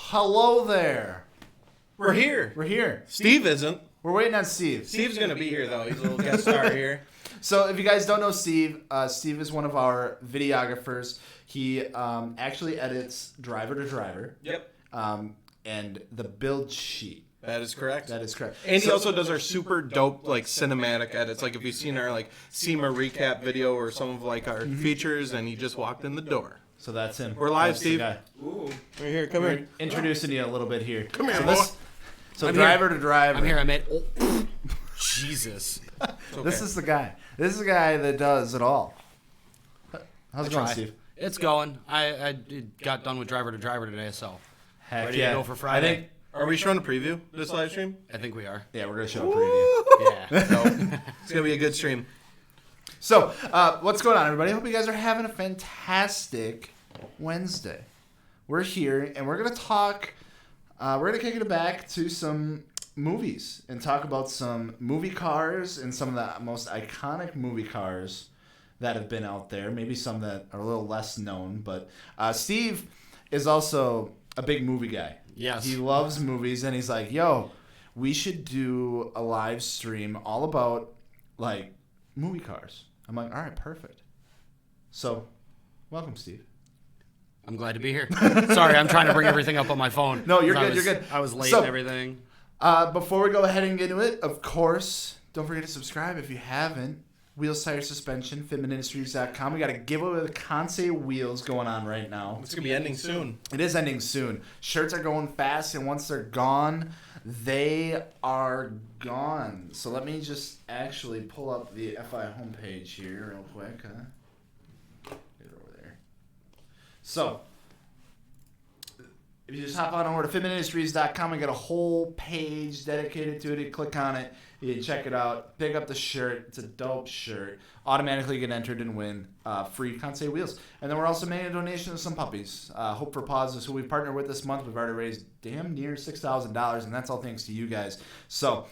Hello there. We're here. We're here. Steve isn't. We're waiting on Steve. Steve's going to be here, though. He's a little guest star here. So if you guys don't know Steve, Steve is one of our videographers. He actually edits Driver to Driver. Yep. And the build sheet. That is correct. That is correct. And he also does our super dope, like, cinematic edits. Like, if you've seen our, like, SEMA recap video or some of, like, our features, and he just walked in the door. So that's him. We're live, That's Steve. Ooh. Right here. Come here. Introducing you a little bit here. Come here, so boy. So I'm Driver here. to Driver. I'm here. I made. Oh, Jesus. Okay. This is the guy. This is the guy that does it all. How's it going, Steve? It's going. I got done with Driver to Driver today, so Heck ready yeah. to go for Friday. Are we showing a preview this live stream? I think we are. Yeah, we're going to show a preview. Yeah. No. It's going to be a good stream. So, what's going on, everybody? I hope you guys are having a fantastic Wednesday. We're here, and we're going to talk, we're going to kick it back to some movies and talk about some movie cars and some of the most iconic movie cars that have been out there. Maybe some that are a little less known, but Steve is also a big movie guy. Yes. He loves movies, and he's like, yo, we should do a live stream all about, like, movie cars. I'm like, all right, perfect. So, welcome, Steve. I'm glad to be here. Sorry, I'm trying to bring everything up on my phone. No, you're 'cause good, you're good. I was late So- and everything. Before we go ahead and get into it, of course, don't forget to subscribe if you haven't. Wheels, Tire, Suspension, FitmentIndustries.com. We got a giveaway with Kansei wheels going on right now. It's going to be ending soon. It is ending soon. Shirts are going fast, and once they're gone, they are gone. So let me just actually pull up the FI homepage here real quick. Get it over there. So, if you just hop on over to FitmentIndustries.com, we got a whole page dedicated to it. You click on it, you can check it out, pick up the shirt. It's a dope shirt. Automatically get entered and win free Kansei wheels. And then we're also making a donation to some puppies. Hope for Paws is who we've partnered with this month. We've already raised damn near $6,000, and that's all thanks to you guys. So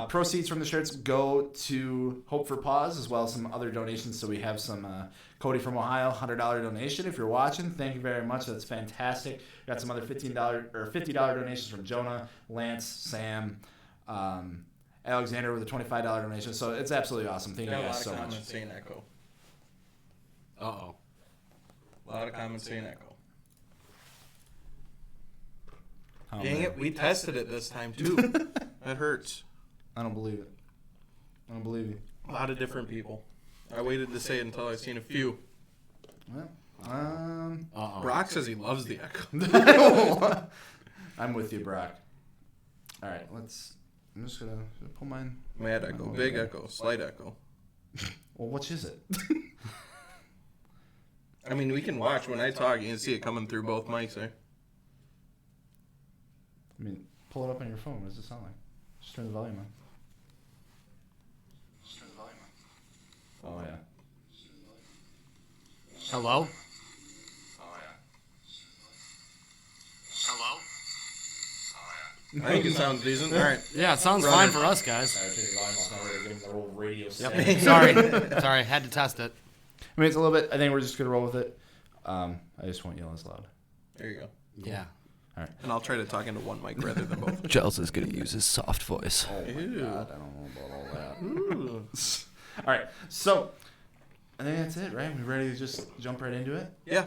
proceeds from the shirts go to Hope for Paws, as well as some other donations. So we have some Cody from Ohio, $100 donation. If you're watching, thank you very much. That's fantastic. Got some other $15 or $50 donations from Jonah, Lance, Sam, Alexander with a $25 donation. So it's absolutely awesome. Thank you guys so much. A lot of comments saying echo. Uh-oh. A lot of comments saying echo. Oh, Dang man. it, we tested it this time, too. That hurts. I don't believe it. I don't believe you. A lot of different people. I waited to say it until I seen a few. Well, Uh-oh. Brock says he loves the echo. I'm with you, Brock. All right, I'm just gonna pull mine. Mad echo, big echo, slight echo. Well, which is it? I mean, we can watch when I talk. You can see it coming through both mics there. I mean, pull it up on your phone. What does it sound like? Just turn the volume on. Oh yeah. Hello? I think it sounds decent. All right. Yeah, it sounds Brother. fine for us, guys. All right, take the volume off. Now we're gonna give them the old radio sound. Yep. Sorry, had to test it. I mean, it's a little bit. I think we're just gonna roll with it. I just won't yell as loud. There you go. Yeah. All right. And I'll try to talk into one mic rather than both. Giles is going to use his soft voice. Oh my Ew. God, I don't know about all that. Ooh. All right, so I think that's it, right? We ready to just jump right into it? Yeah.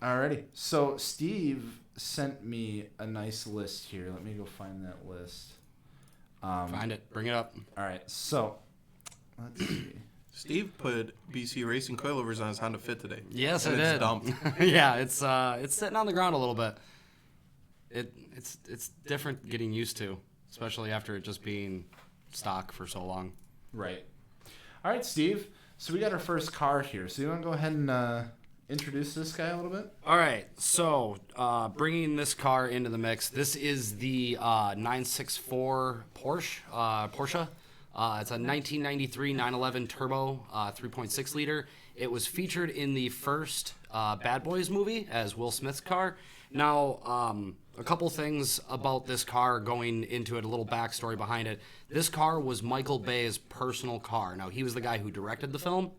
Alrighty. So Steve sent me a nice list here. Let me go find that list. Find it. Bring it up. All right. So let's see. Steve put BC Racing coilovers on his Honda Fit today. Yes, and I it's did. dumped. Yeah, it's sitting on the ground a little bit. It's different getting used to, especially after it just being stock for so long. Right. All right, Steve. So we got our first car here. So you want to go ahead and introduce this guy a little bit? All right, so bringing this car into the mix, this is the 964 Porsche. It's a 1993 911 Turbo 3.6 liter. It was featured in the first Bad Boys movie as Will Smith's car. Now, a couple things about this car going into it, a little backstory behind it. This car was Michael Bay's personal car. Now, he was the guy who directed the film.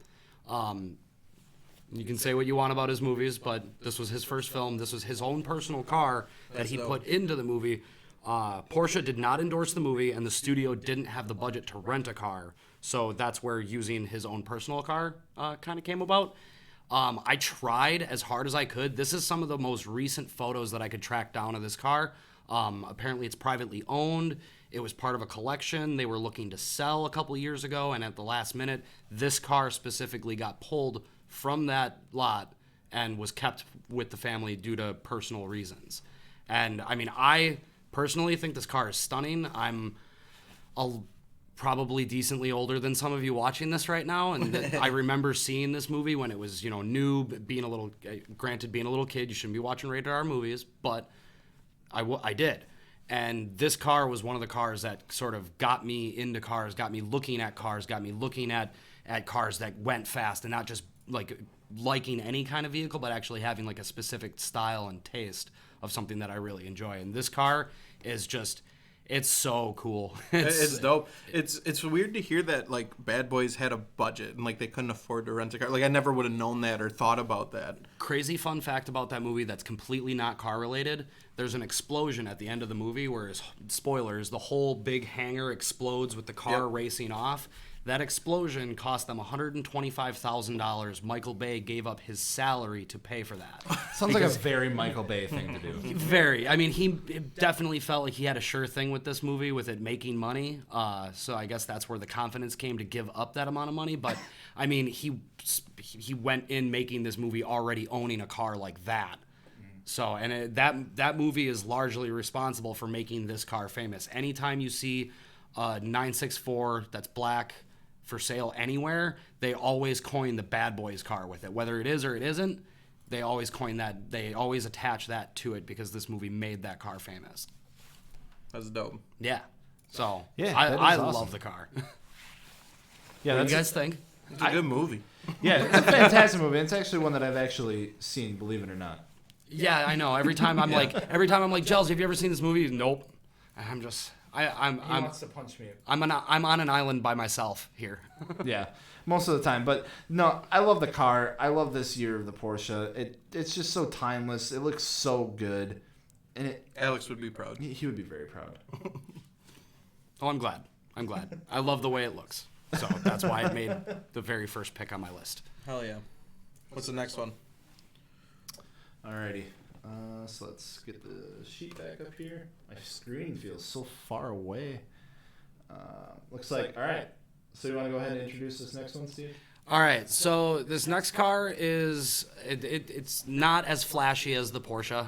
You can say what you want about his movies, but this was his first film. This was his own personal car that he put into the movie. Porsche did not endorse the movie, and the studio didn't have the budget to rent a car. So that's where using his own personal car kind of came about. I tried as hard as I could. This is some of the most recent photos that I could track down of this car. Apparently, it's privately owned. It was part of a collection they were looking to sell a couple of years ago, and at the last minute, this car specifically got pulled from that lot and was kept with the family due to personal reasons. And I mean, I personally think this car is stunning. I'm probably decently older than some of you watching this right now, and I remember seeing this movie when it was, new, being a little kid. You shouldn't be watching rated R movies, but I did. And this car was one of the cars that sort of got me into cars, got me looking at cars, got me looking at cars that went fast, and not just liking any kind of vehicle, but actually having like a specific style and taste of something that I really enjoy. And this car is just, it's so cool. It's dope. It's weird to hear that like Bad Boys had a budget and like they couldn't afford to rent a car. Like I never would have known that or thought about that. Crazy fun fact about that movie that's completely not car related. There's an explosion at the end of the movie where, spoilers, the whole big hangar explodes with the car racing off. That explosion cost them $125,000. Michael Bay gave up his salary to pay for that. Sounds like a very Michael Bay thing to do. Very. I mean, he definitely felt like he had a sure thing with this movie, with it making money. So I guess that's where the confidence came to give up that amount of money. But, I mean, he went in making this movie already owning a car like that. So, and that movie is largely responsible for making this car famous. Anytime you see a 964 that's black for sale anywhere, they always coin the Bad Boys car with it. Whether it is or it isn't, they always coin that. They always attach that to it because this movie made that car famous. That's dope. Yeah. So, yeah, I awesome. love the car. Yeah, What do you guys think? It's a good movie. Yeah, it's a fantastic movie. It's actually one that I've actually seen, believe it or not. Yeah, I know. Every time I'm like, Gels, have you ever seen this movie? Nope. I'm just... He wants to punch me. I'm on an island by myself here. Yeah, most of the time. But no, I love the car. I love this year of the Porsche. It's just so timeless. It looks so good, and Alex would be proud. He would be very proud. Oh, I'm glad. I love the way it looks. So that's why it made the very first pick on my list. Hell yeah. What's the next one? Alrighty. So let's get the sheet back up here. My screen feels so far away. Looks like, all right. So you want to go ahead and introduce this next one, Steve? All right. So this next car is, it's not as flashy as the Porsche.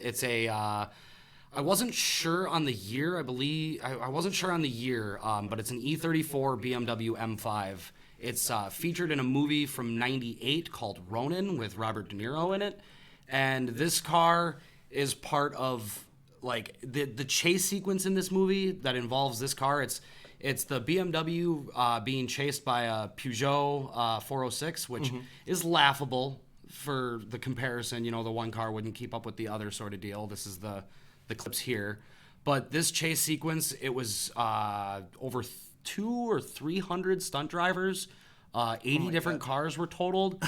It's a, I wasn't sure on the year, I believe. I wasn't sure on the year, but it's an E34 BMW M5. It's featured in a movie from '98 called Ronin with Robert De Niro in it. And this car is part of like the chase sequence in this movie that involves this car. It's the BMW being chased by a Peugeot 406, which is laughable for the comparison. The one car wouldn't keep up with the other sort of deal. This is the clips here. But this chase sequence, it was over 200 or 300 stunt drivers. 80 different cars were totaled.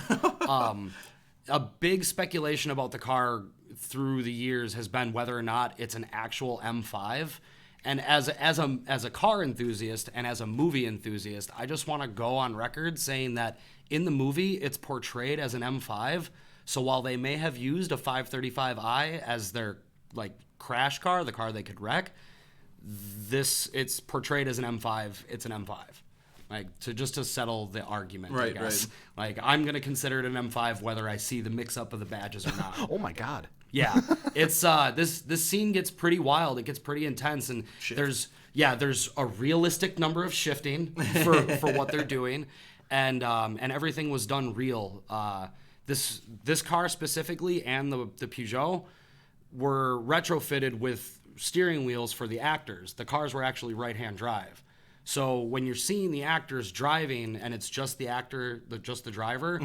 A big speculation about the car through the years has been whether or not it's an actual M5. And as a car enthusiast and as a movie enthusiast, I just want to go on record saying that in the movie it's portrayed as an M5. So while they may have used a 535i as their like crash car, the car they could wreck, it's portrayed as an M5. It's an M5. Like to settle the argument, right, I guess. Right. Like I'm gonna consider it an M5 whether I see the mix up of the badges or not. Oh my God. Yeah, it's this scene gets pretty wild. It gets pretty intense, and there's a realistic number of shifting for what they're doing, and everything was done real. This car specifically and the Peugeot were retrofitted with steering wheels for the actors. The cars were actually right-hand drive. So when you're seeing the actors driving and it's just the actor, just the driver,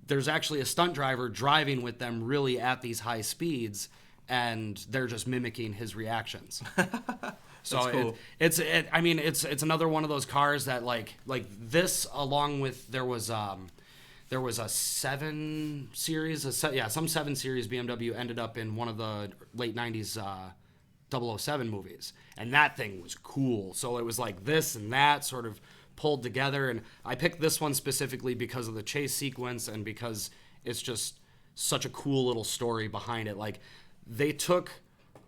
there's actually a stunt driver driving with them really at these high speeds, and they're just mimicking his reactions. So that's cool. It's another one of those cars that like this, along with there was there was a 7 Series, some 7 Series BMW ended up in one of the late 90s 007 movies. And that thing was cool. So it was like this and that sort of pulled together. And I picked this one specifically because of the chase sequence and because it's just such a cool little story behind it. Like, they took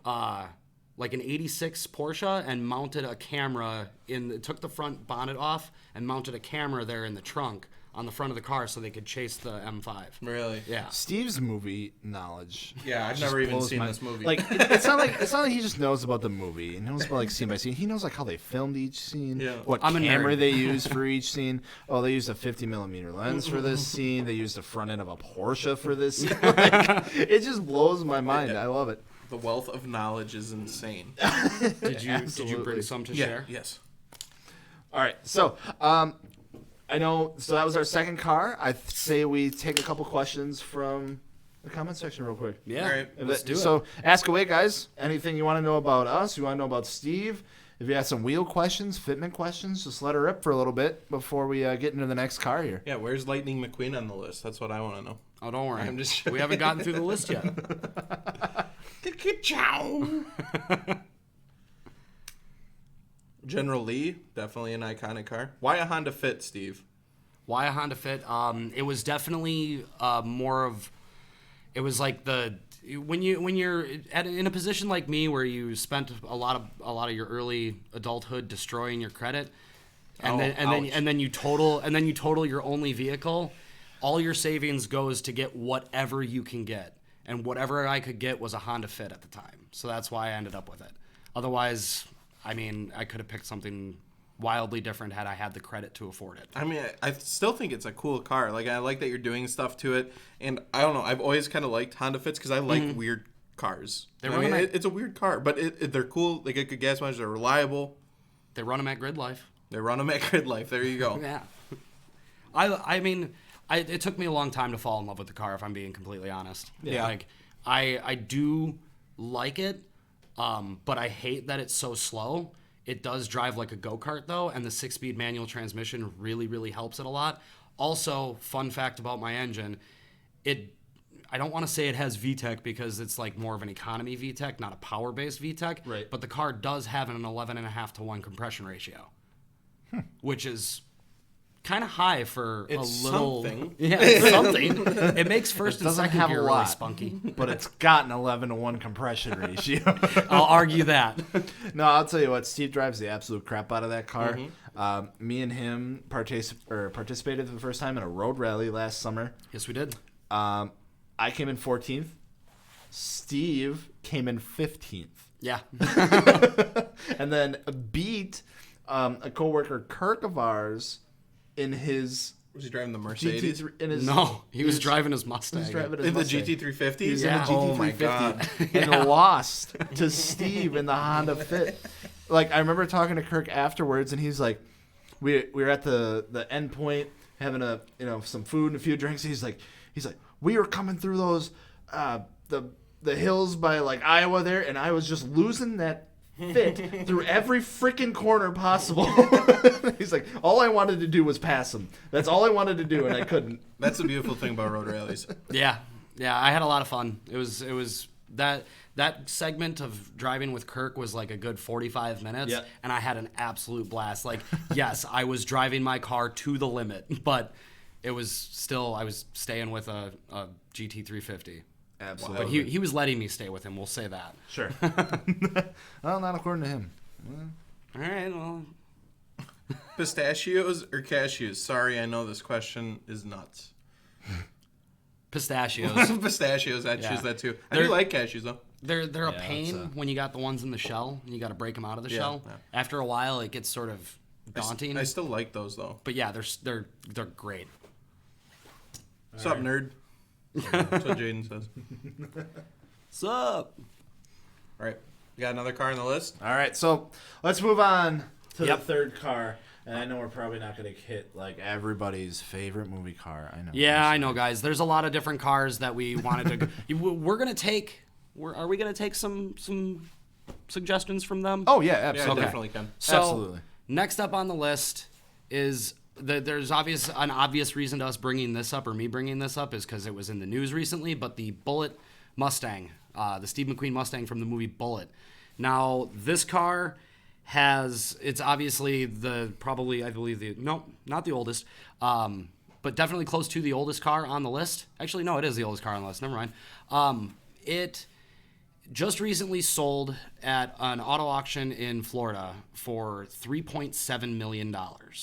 like an 86 Porsche and mounted a camera took the front bonnet off and mounted a camera there in the trunk on the front of the car so they could chase the M5. Really? Yeah. Steve's movie knowledge. Yeah, I've just never even blows seen my- this movie. Like, it's not like he just knows about the movie. He knows about like scene by scene. He knows like how they filmed each scene, Yeah. what I'm a camera nerd. they use for each scene. Oh, they used a 50mm lens for this scene. They used the front end of a Porsche for this scene. Like, it just blows my mind. I love it. The wealth of knowledge is insane. Did you Absolutely. bring some to share? Yes. All right, so I know. So that was our second car. I say we take a couple questions from the comment section real quick. Yeah. All right, Let's do it. So ask away, guys. Anything you want to know about us? You want to know about Steve? If you have some wheel questions, fitment questions, just let her rip for a little bit before we get into the next car here. Yeah, where's Lightning McQueen on the list? That's what I want to know. Oh, don't worry. I'm just- We haven't gotten through the list yet. General Lee, definitely an iconic car. Why a Honda Fit, Steve? Why a Honda Fit? It was definitely more of. It was like when you're in a position like me where you spent a lot of your early adulthood destroying your credit, and then you total your only vehicle. All your savings goes to get whatever you can get, and whatever I could get was a Honda Fit at the time. So that's why I ended up with it. Otherwise, I mean, I could have picked something wildly different had I had the credit to afford it. I mean, I still think it's a cool car. Like, I like that you're doing stuff to it. And I don't know, I've always kind of liked Honda Fits because I like weird cars. They I run mean, them at- it's a weird car, but they're cool. They get good gas mileage. They're reliable. They run them at Grid Life. They run them at Grid Life. There you go. Yeah. I mean, it took me a long time to fall in love with the car, if I'm being completely honest. Yeah. Like, I do like it, but I hate that it's so slow. It does drive like a go-kart, though, and the 6-speed manual transmission really, really helps it a lot. Also, fun fact about my engine, I don't want to say it has VTEC because it's like more of an economy VTEC, not a power-based VTEC. Right. But the car does have an 11.5 to 1 compression ratio, which is kind of high for It's a little. something. Yeah, it's something. It makes first and doesn't second have a gear really lot. spunky. But it's got an 11-to-1 compression ratio. I'll argue that. No, I'll tell you what. Steve drives the absolute crap out of that car. Me and him participated for the first time in a road rally last summer. Yes, we did. I came in 14th. Steve came in 15th. Yeah. And then beat a coworker, Kirk of ours, in his Was he driving the Mercedes? GT3. In his, No, he was driving his Mustang. He was driving his In the Mustang. GT350? He was Yeah. in the GT350 Oh my God. and lost to Steve in the Honda Fit. Like, I remember talking to Kirk afterwards, and he's like, we were at the end point having some food and a few drinks. And he's like, we were coming through those the hills by like Iowa there, and I was just losing that Fit through every freaking corner possible. He's like, all I wanted to do was pass him. That's all I wanted to do, and I couldn't. That's the beautiful thing about road rallies. Yeah, I had a lot of fun. It was that segment of driving with Kirk was like a good 45 minutes, Yeah. and I had an absolute blast. Like, yes, I was driving my car to the limit, but it was still, I was staying with a GT350. Absolutely. But he was letting me stay with him. We'll say that. Sure. Well, not according to him. All right. Well, Pistachios or cashews? Sorry, I know this question is nuts. pistachios. Pistachios, I Yeah. choose that too. I They're- do like cashews though. They're a Yeah, pain it's when you got the ones in the shell and you got to break them out of the Yeah, shell. yeah. After a while, it gets sort of daunting. I still like those though. But yeah, they're great. What's up, nerd? That's what Jaden says. What's up? All right, you got another car on the list? All right, so let's move on to Yep. the third car. And I know we're probably not going to hit like everybody's favorite movie car. I know. Yeah, I know, guys. There's a lot of different cars that we wanted to. We're gonna take. Are we gonna take some suggestions from them? Oh yeah, Yeah, absolutely. I definitely can. So absolutely. next up on the list is there's an obvious reason to us bringing this up, or me bringing this up, is because it was in the news recently. But the Bullitt Mustang, the Steve McQueen Mustang from the movie Bullitt. Now this car it's obviously not the oldest, but definitely close to the oldest car on the list. Actually, no, it is the oldest car on the list. Never mind. It just recently sold at an auto auction in Florida for $3.7 million.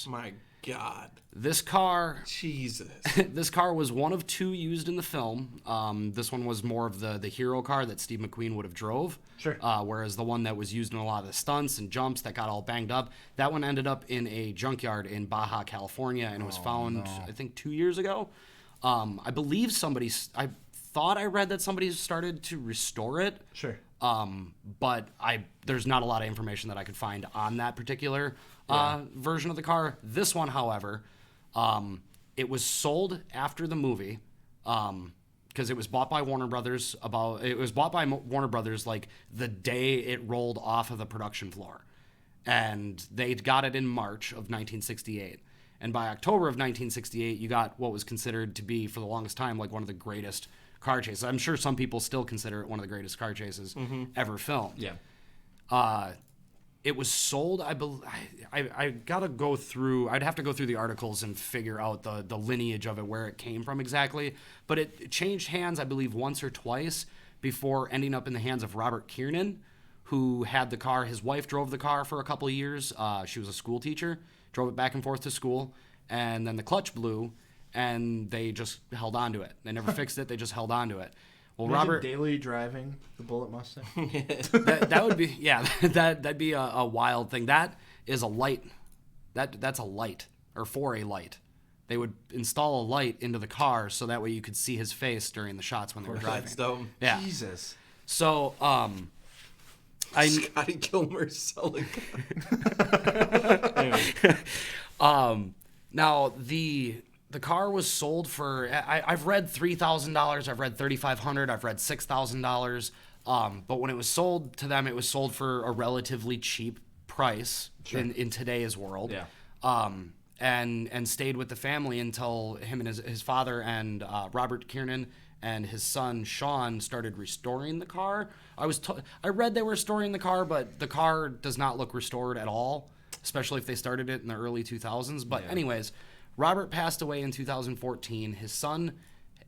My God. This car, Jesus. this car was one of two used in the film. This one was more of the hero car that Steve McQueen would have drove. Sure. Whereas the one that was used in a lot of the stunts and jumps that got all banged up, that one ended up in a junkyard in Baja, California, and it was found, I think, 2 years ago. I believe I thought I read that somebody started to restore it. Sure. But there's not a lot of information that I could find on that particular version of the car. This one, however, it was sold after the movie because it was bought by Warner Brothers. Like the day it rolled off of the production floor, and they got it in March of 1968. And by October of 1968, you got what was considered to be, for the longest time, like one of the greatest car chases. I'm sure some people still consider it one of the greatest car chases ever filmed. Yeah. It was sold, I gotta go through, I'd have to go through the articles and figure out the lineage of it, where it came from exactly. But it changed hands, I believe, once or twice before ending up in the hands of Robert Kiernan, who had the car. His wife drove the car for a couple of years. She was a school teacher, drove it back and forth to school, and then the clutch blew, and they just held on to it. They never fixed it, they just held on to it. Well, Imagine Robert daily driving the Bullitt Mustang. that would be, yeah, that'd be a wild thing. That is a light. That's a light, or for a light. They would install a light into the car so that way you could see his face during the shots when they were driving. That's dope. Yeah. Jesus. So, Scotty Kilmer's selling. now the car was sold for, I've read $3,000, I've read $3,500, I've read $6,000. But when it was sold to them, it was sold for a relatively cheap price in today's world. Yeah. And stayed with the family until him and his father and Robert Kiernan and his son Sean started restoring the car. I read they were restoring the car, but the car does not look restored at all, especially if they started it in the early 2000s. But anyways, Robert passed away in 2014. His son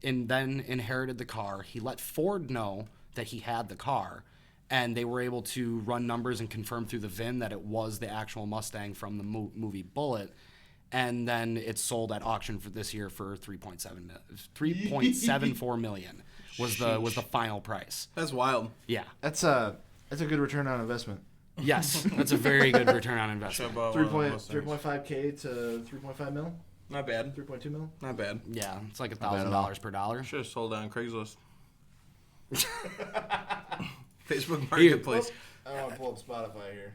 then inherited the car. He let Ford know that he had the car, and they were able to run numbers and confirm through the VIN that it was the actual Mustang from the movie Bullitt. And then it sold at auction for this year for $3.74 million was the final price. That's wild. Yeah. That's a good return on investment. Yes, that's a very good return on investment. 3.5K to 3.5 mil. Not bad. 3.2 mil. Not bad. Yeah, it's like $1,000 per dollar. Should have sold it on Craigslist. Facebook Marketplace. I want to pull up Spotify here.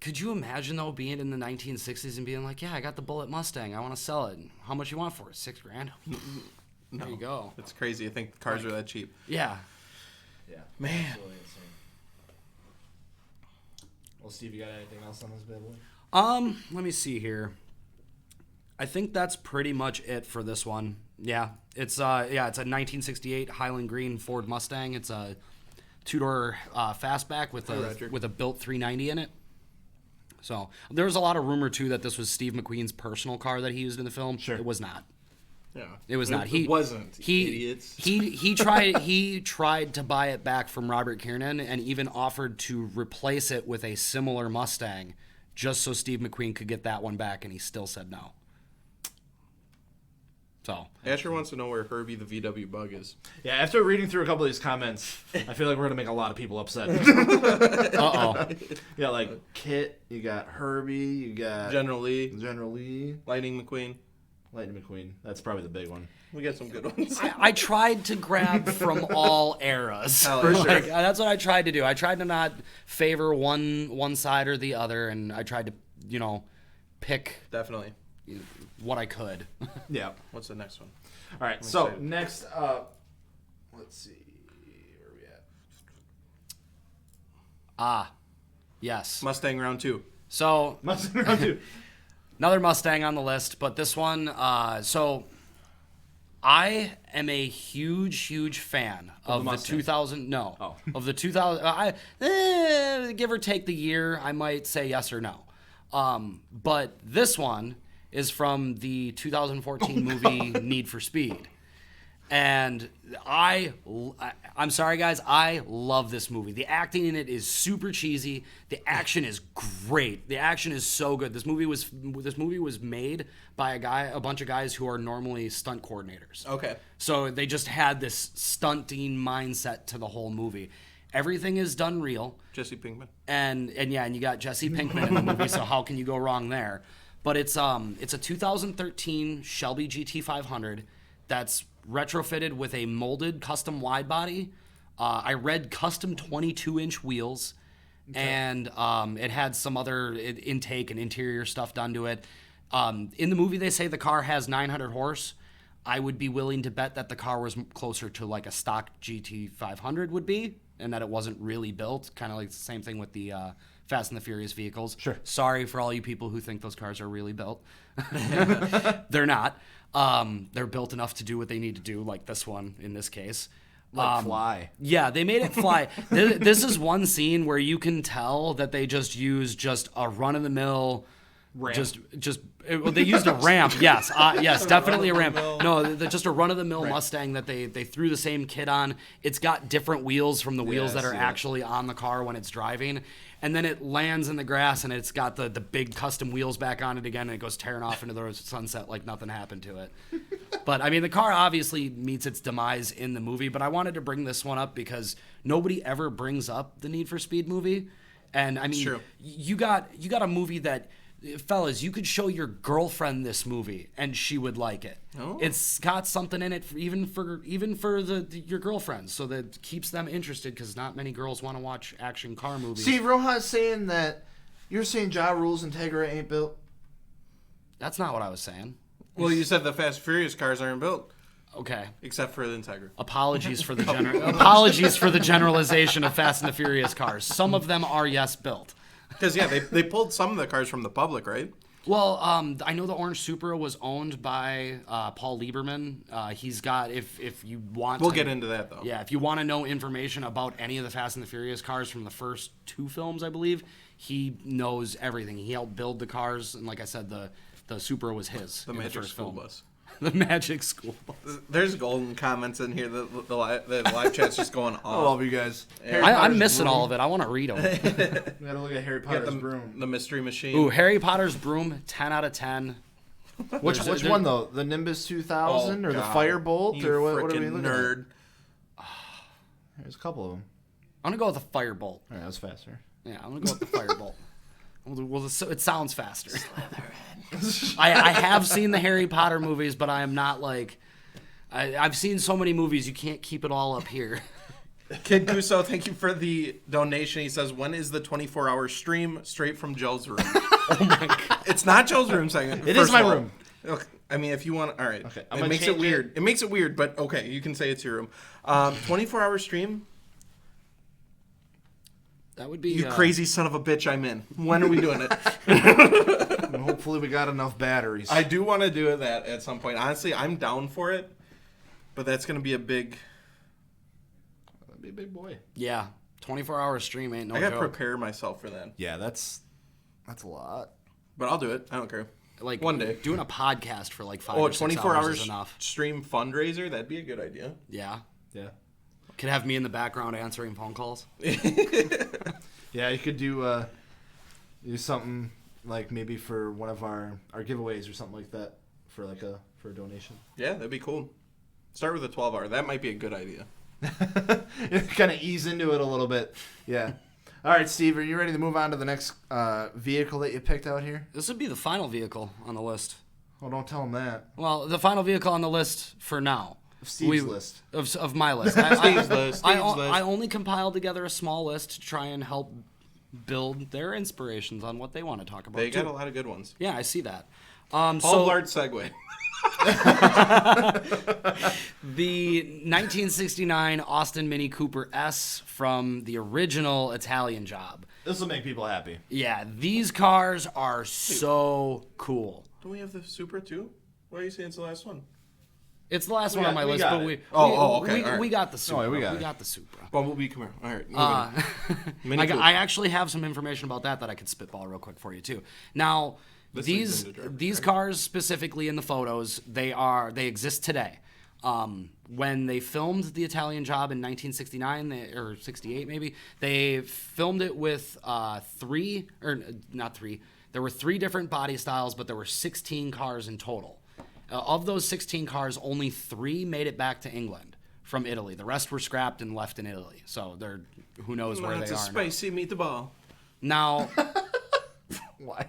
Could you imagine, though, being in the 1960s and being like, yeah, I got the Bullitt Mustang. I want to sell it. How much you want for it? $6,000? No. There you go. It's crazy. I think cars are that cheap. Yeah. Yeah. Man. Absolutely insane. Well, Steve, you got anything else on this bad boy? Let me see here. I think that's pretty much it for this one. Yeah. It's a 1968 Highland Green Ford Mustang. It's a two-door fastback with a built 390 in it. So there was a lot of rumor too that this was Steve McQueen's personal car that he used in the film. Sure. It was not. Yeah. It was not. It wasn't. Idiots. He tried to buy it back from Robert Kiernan and even offered to replace it with a similar Mustang just so Steve McQueen could get that one back, and he still said no. So Asher wants to know where Herbie the VW Bug is. Yeah, after reading through a couple of these comments, I feel like we're gonna make a lot of people upset. uh-oh. You got like Kit, you got Herbie, you got General Lee, Lightning McQueen. That's probably the big one. We got some good ones. I tried to grab from all eras. For sure. That's what I tried to do. I tried to not favor one side or the other, and I tried to, pick Definitely. what I could. Yeah. What's the next one? All right. So next up, let's see where are we at. Yes. Mustang round 2. So Mustang round 2. Another Mustang on the list, but this one, so I am a huge fan of the 2000. No, of the 2000. Give or take the year, I might say yes or no. But this one is from the 2014 movie Need for Speed. And I'm sorry, guys, I love this movie. The acting in it is super cheesy. The action is great. The action is so good. This movie was made by a bunch of guys who are normally stunt coordinators. Okay. So they just had this stunting mindset to the whole movie. Everything is done real. Jesse Pinkman. And you got Jesse Pinkman in the movie, so how can you go wrong there? But it's a 2013 Shelby GT500 that's retrofitted with a molded custom wide body. I read custom 22-inch wheels, and it had some other intake and interior stuff done to it. In the movie, they say the car has 900 horse. I would be willing to bet that the car was closer to like a stock GT500 would be, and that it wasn't really built. Kind of like the same thing with the Fast and the Furious vehicles. Sure. Sorry for all you people who think those cars are really built. They're not. They're built enough to do what they need to do, like this one in this case. Fly. Yeah, they made it fly. This is one scene where you can tell that they just used a run-of-the-mill Ramp. They used a ramp. Yes, definitely a ramp. No, just a run-of-the-mill Mustang that they threw the same kit on. It's got different wheels from the wheels that are actually on the car when it's driving. And then it lands in the grass, and it's got the big custom wheels back on it again, and it goes tearing off into the sunset like nothing happened to it. But, I mean, the car obviously meets its demise in the movie, but I wanted to bring this one up because nobody ever brings up the Need for Speed movie. And, I mean, True. you got a movie that, fellas, you could show your girlfriend this movie, and she would like it. Oh. It's got something in it even for your girlfriends, so that keeps them interested because not many girls want to watch action car movies. See, Rohan's saying that you're saying Ja Rule's Integra ain't built. That's not what I was saying. Well, you said the Fast and Furious cars aren't built, Okay. except for the Integra. Apologies for the generalization of Fast and the Furious cars. Some of them are built. Because, yeah, they pulled some of the cars from the public, right? Well, I know the orange Supra was owned by Paul Lieberman. He's got, if you want We'll to, get into that, though. Yeah, if you want to know information about any of the Fast and the Furious cars from the first two films, I believe, he knows everything. He helped build the cars, and like I said, the Supra was his. The in Magic the first School film. Bus. The Magic School Bus. There's golden comments in here. The live chat's just going off. I love you guys. I'm missing all of it. I want to read them. We gotta look at Harry You Potter's got broom. the Mystery Machine. Ooh, Harry Potter's broom, 10 out of 10. Which one though? The Nimbus 2000 or the Firebolt or what are we frickin' looking nerd. at? There's a couple of them. I'm going to go with the Firebolt. All right, that was faster. Yeah, I'm going to go with the Firebolt. Well, it sounds faster. I have seen the Harry Potter movies, but I am not like... I've seen so many movies, you can't keep it all up here. Kid Guso, thank you for the donation. He says, when is the 24-hour stream straight from Joe's room? Oh, my God. It's not Joe's room segment. It First is my of all. room. Okay. I mean, if you want... All right. Okay, I'm It gonna makes it change weird. It makes it weird, but okay, you can say it's your room. 24-hour stream? That would be... You crazy son of a bitch, I'm in. When are we doing it? And hopefully we got enough batteries. I do want to do that at some point. Honestly, I'm down for it, but that's going to be a big... That'd be a big boy. Yeah, 24-hour stream ain't no I got to joke. prepare myself for that. Yeah, that's a lot. But I'll do it. I don't care. Like, one day. Doing a podcast for like 5 Oh, or a 6 24 hours hours is enough. stream fundraiser? That'd be a good idea. Yeah. Yeah. Could have me in the background answering phone calls. Yeah, you could do something like maybe for one of our giveaways or something like that for a donation. Yeah, that'd be cool. Start with a 12-hour. That might be a good idea. Kind of ease into it a little bit. Yeah. All right, Steve, are you ready to move on to the next vehicle that you picked out here? This would be the final vehicle on the list. Oh, don't tell him that. Well, the final vehicle on the list for now. Steve's list. Of my list. Steve's list. I only compiled together a small list to try and help build their inspirations on what they want to talk about. They got too. a lot of good ones. Yeah, I see that. Paul So Blart segue. the 1969 Austin Mini Cooper S from the original Italian Job. This will make people happy. Yeah, these cars are so cool. Don't we have the Supra too? Why are you saying it's the last one? It's the last one on my list, but okay. we got the Supra. Oh, we got the Supra. Bumblebee, come here. All right. I actually have some information about that I could spitball real quick for you too. Now, these cars specifically in the photos, they exist today. When they filmed The Italian Job in 1969 or 68 maybe, they filmed it with there were 3 different body styles, but there were 16 cars in total. Of those 16 cars, only 3 made it back to England from Italy. The rest were scrapped and left in Italy. So who knows where they are. It's a spicy meatball. Now, Why?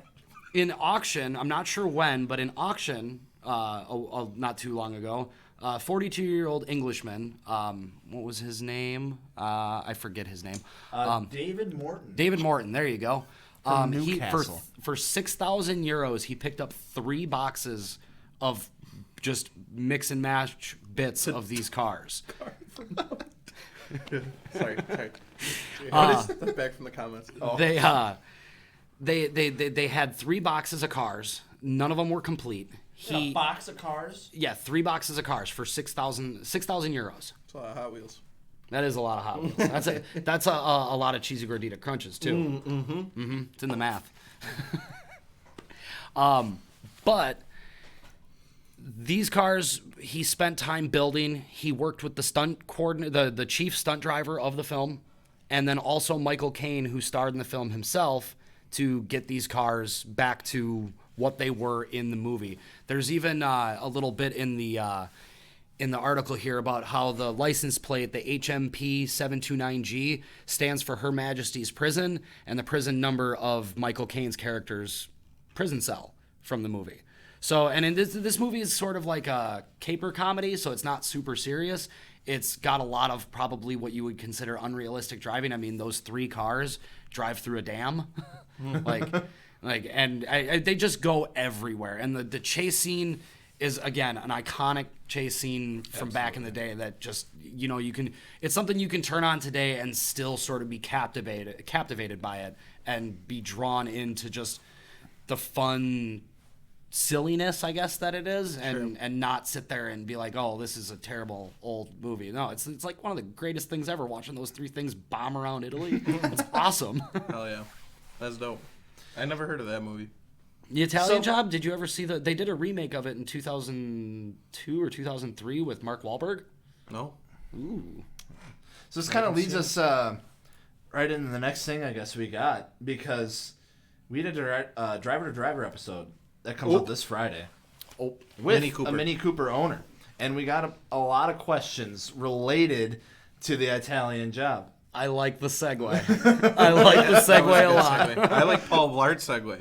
in auction, I'm not sure when, but in auction, not too long ago, 42-year-old Englishman, what was his name? I forget his name. David Morton. David Morton, there you go. From Newcastle. For 6,000 euros, he picked up 3 boxes of just mix and match bits of these cars. Sorry. What is that back from the comments? Oh. They had 3 boxes of cars. None of them were complete. A box of cars? Yeah, 3 boxes of cars for 6,000 euros. That's a lot of Hot Wheels. That is a lot of Hot Wheels. That's a lot of cheesy gordita crunches too. It's in the math. But these cars, he spent time building. He worked with the stunt coordinator, the chief stunt driver of the film, and then also Michael Caine, who starred in the film himself, to get these cars back to what they were in the movie. There's even a little bit in the article here about how the license plate, the HMP 729G, stands for Her Majesty's Prison, and the prison number of Michael Caine's character's prison cell from the movie. So, and in this movie is sort of like a caper comedy, so it's not super serious. It's got a lot of probably what you would consider unrealistic driving. I mean, those 3 cars drive through a dam, they just go everywhere. And the chase scene is, again, an iconic chase scene from back in the day that just, it's something you can turn on today and still sort of be captivated by it and be drawn into just the fun silliness, I guess, that it is, and not sit there and be like, oh, this is a terrible old movie. No, it's like one of the greatest things ever, watching those 3 things bomb around Italy. It's awesome. Hell yeah. That's dope. I never heard of that movie. The Italian Job, did you ever see they did a remake of it in 2002 or 2003 with Mark Wahlberg? No. Ooh. So this kind of leads us right into the next thing I guess we got, because we did a Driver to Driver episode that comes up this Friday with a Mini Cooper owner. And we got a lot of questions related to the Italian Job. I like the segue. I like the segue a lot. I like Paul Blart's segue.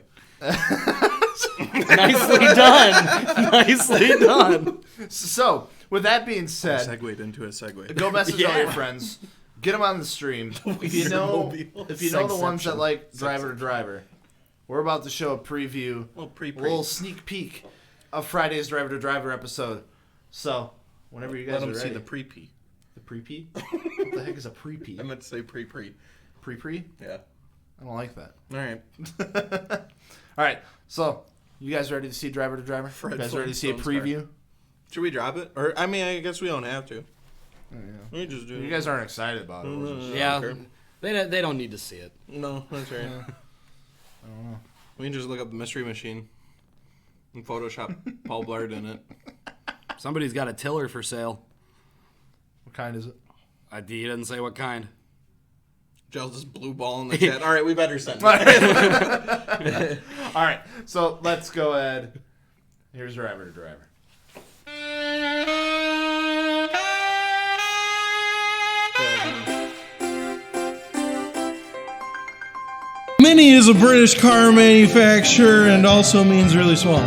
Nicely done. Nicely done. So, with that being said, I segued into a segue. Go message all your friends. Get them on the stream. If you know the ones that like Driver to Driver, we're about to show a preview, a little sneak peek of Friday's Driver to Driver episode. So, whenever you guys let are them ready. see the pre-P. The pre-P? What the heck is a pre-P? I meant to say pre-Pre. Pre-Pre? Yeah. I don't like that. All right. All right. So, you guys ready to see Driver to Driver? You guys ready to see a preview? Should we drop it? Or, I mean, I guess we don't have to. Yeah. We just do it. You guys aren't excited about it. Yeah. They don't need to see it. No, that's right. I don't know. We can just look up the Mystery Machine and Photoshop Paul Blart in it. Somebody's got a tiller for sale. What kind is it? He didn't say what kind. Joe's this blue ball in the chat. All right, we better send it. All right, so let's go ahead. Here's Driver to Driver. Mini is a British car manufacturer and also means really small.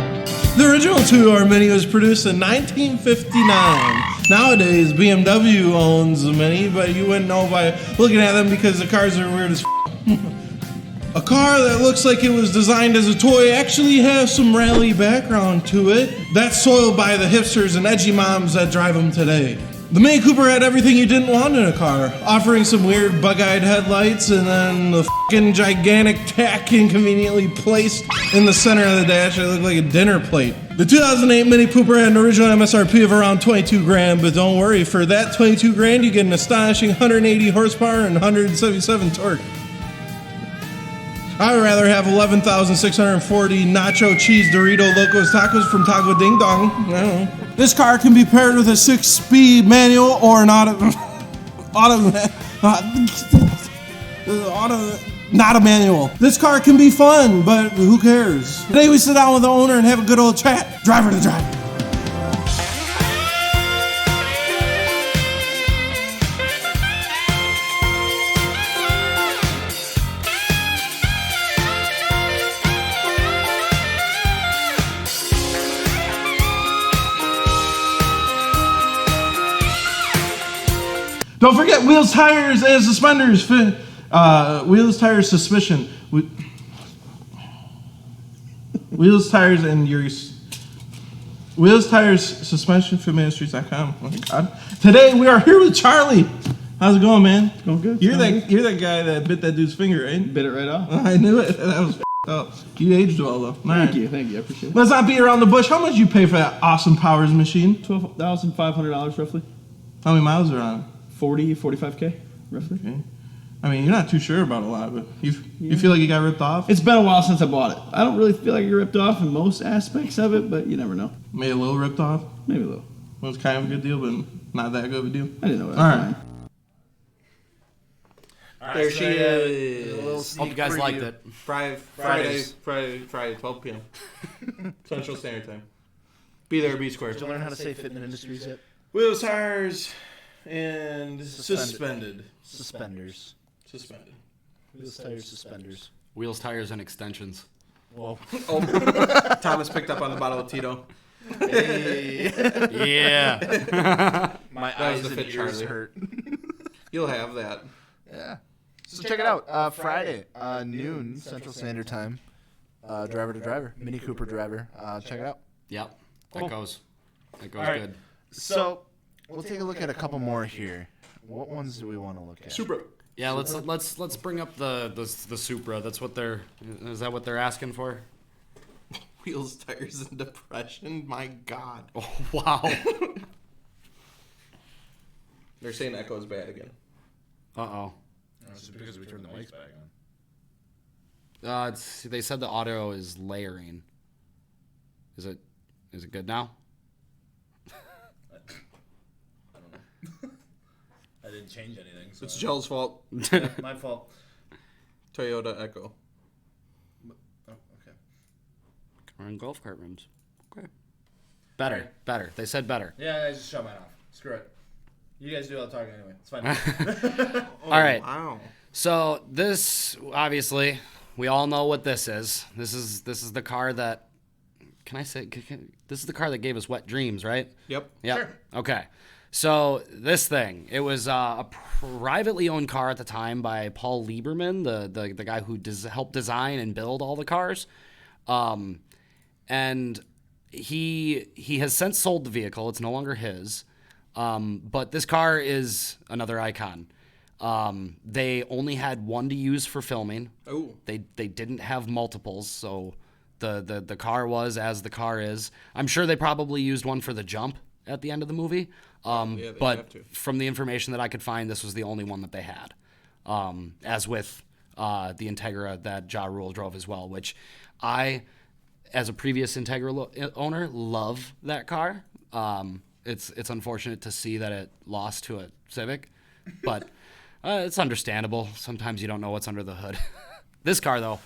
The original 2-door Mini was produced in 1959. Nowadays, BMW owns the Mini, but you wouldn't know by looking at them because the cars are weird as A car that looks like it was designed as a toy actually has some rally background to it. That's soiled by the hipsters and edgy moms that drive them today. The Mini Cooper had everything you didn't want in a car, offering some weird bug-eyed headlights and then the fucking gigantic tack inconveniently placed in the center of the dash that looked like a dinner plate. The 2008 Mini Cooper had an original MSRP of around 22 grand, but don't worry, for that 22 grand you get an astonishing 180 horsepower and 177 torque. I would rather have 11,640 nacho cheese Dorito Locos Tacos from Taco Ding Dong. I don't know. This car can be paired with a 6-speed manual or an not a manual. This car can be fun, but who cares? Today we sit down with the owner and have a good old chat. Driver to driver. Don't forget wheels, tires, and suspenders. Wheels, tires, suspicion. Wheels, tires, and your wheels, tires, suspension for ministries.com. Oh my God. Today we are here with Charlie. How's it going, man? Going good. You're that guy that bit that dude's finger, right? Bit it right off. I knew it. That was up. You aged well though. Thank you. I appreciate it. Let's not beat around the bush. How much you pay for that awesome Powers machine? $12,500 roughly. How many miles are on it? 45K roughly. Okay. I mean, you're not too sure about a lot, but you feel like you got ripped off? It's been a while since I bought it. I don't really feel like you're ripped off in most aspects of it, but you never know. Maybe a little ripped off? Maybe a little. Well, it's kind of a good deal, but not that good of a deal. I didn't know what All I was right. buying. There she is. Hope you guys liked it. Friday, 12 p.m. Central Standard Time. Be there, be square. Did you learn how to say Fitment Industries yet? Wheels, tires, and suspended. Suspenders. Suspended. Wheels, tires, suspenders. Wheels, tires, and extensions. Whoa. Oh, Thomas picked up on the bottle of Tito. Hey. Yeah. My That was eyes the and fit, ears Charlie. hurt. You'll have that. Yeah. So check it out. Friday, noon Central Standard Time. Driver to driver. Mini Cooper driver. Check it out. Yep. Cool. That goes All right. good. So we'll take a look at a couple more here. What ones do we want to look at? Supra. Yeah, let's bring up the Supra. Is that what they're asking for? Wheels, tires, and depression. My God. Oh, wow. They're saying Echo's bad again. Uh-oh. It's because we turned the mics back on. They said the audio is layering. Is it good now? I don't know. I didn't change anything. So It's Gel's fault. Yeah, my fault. Toyota Echo. Oh, okay. Car and golf cart rims. Okay. Better. They said better. Yeah, I just shut mine off. Screw it. You guys do all the talking anyway. It's fine. All right. Wow. So this, obviously, we all know what this is. This is the car that, can I say, this is the car that gave us wet dreams, right? Yep. Yep. Sure. Okay. So this thing, it was a privately owned car at the time by Paul Lieberman, the guy who helped design and build all the cars. And he has since sold the vehicle. It's no longer his. But this car is another icon. They only had one to use for filming. Oh. They didn't have multiples, so the car was as the car is. I'm sure they probably used one for the jump at the end of the movie. They have But to. from the information that I could find, this was the only one that they had. As with the Integra that Ja Rule drove as well, which I, as a previous Integra owner, love that car. It's unfortunate to see that it lost to a Civic, but it's understandable. Sometimes you don't know what's under the hood. This car, though,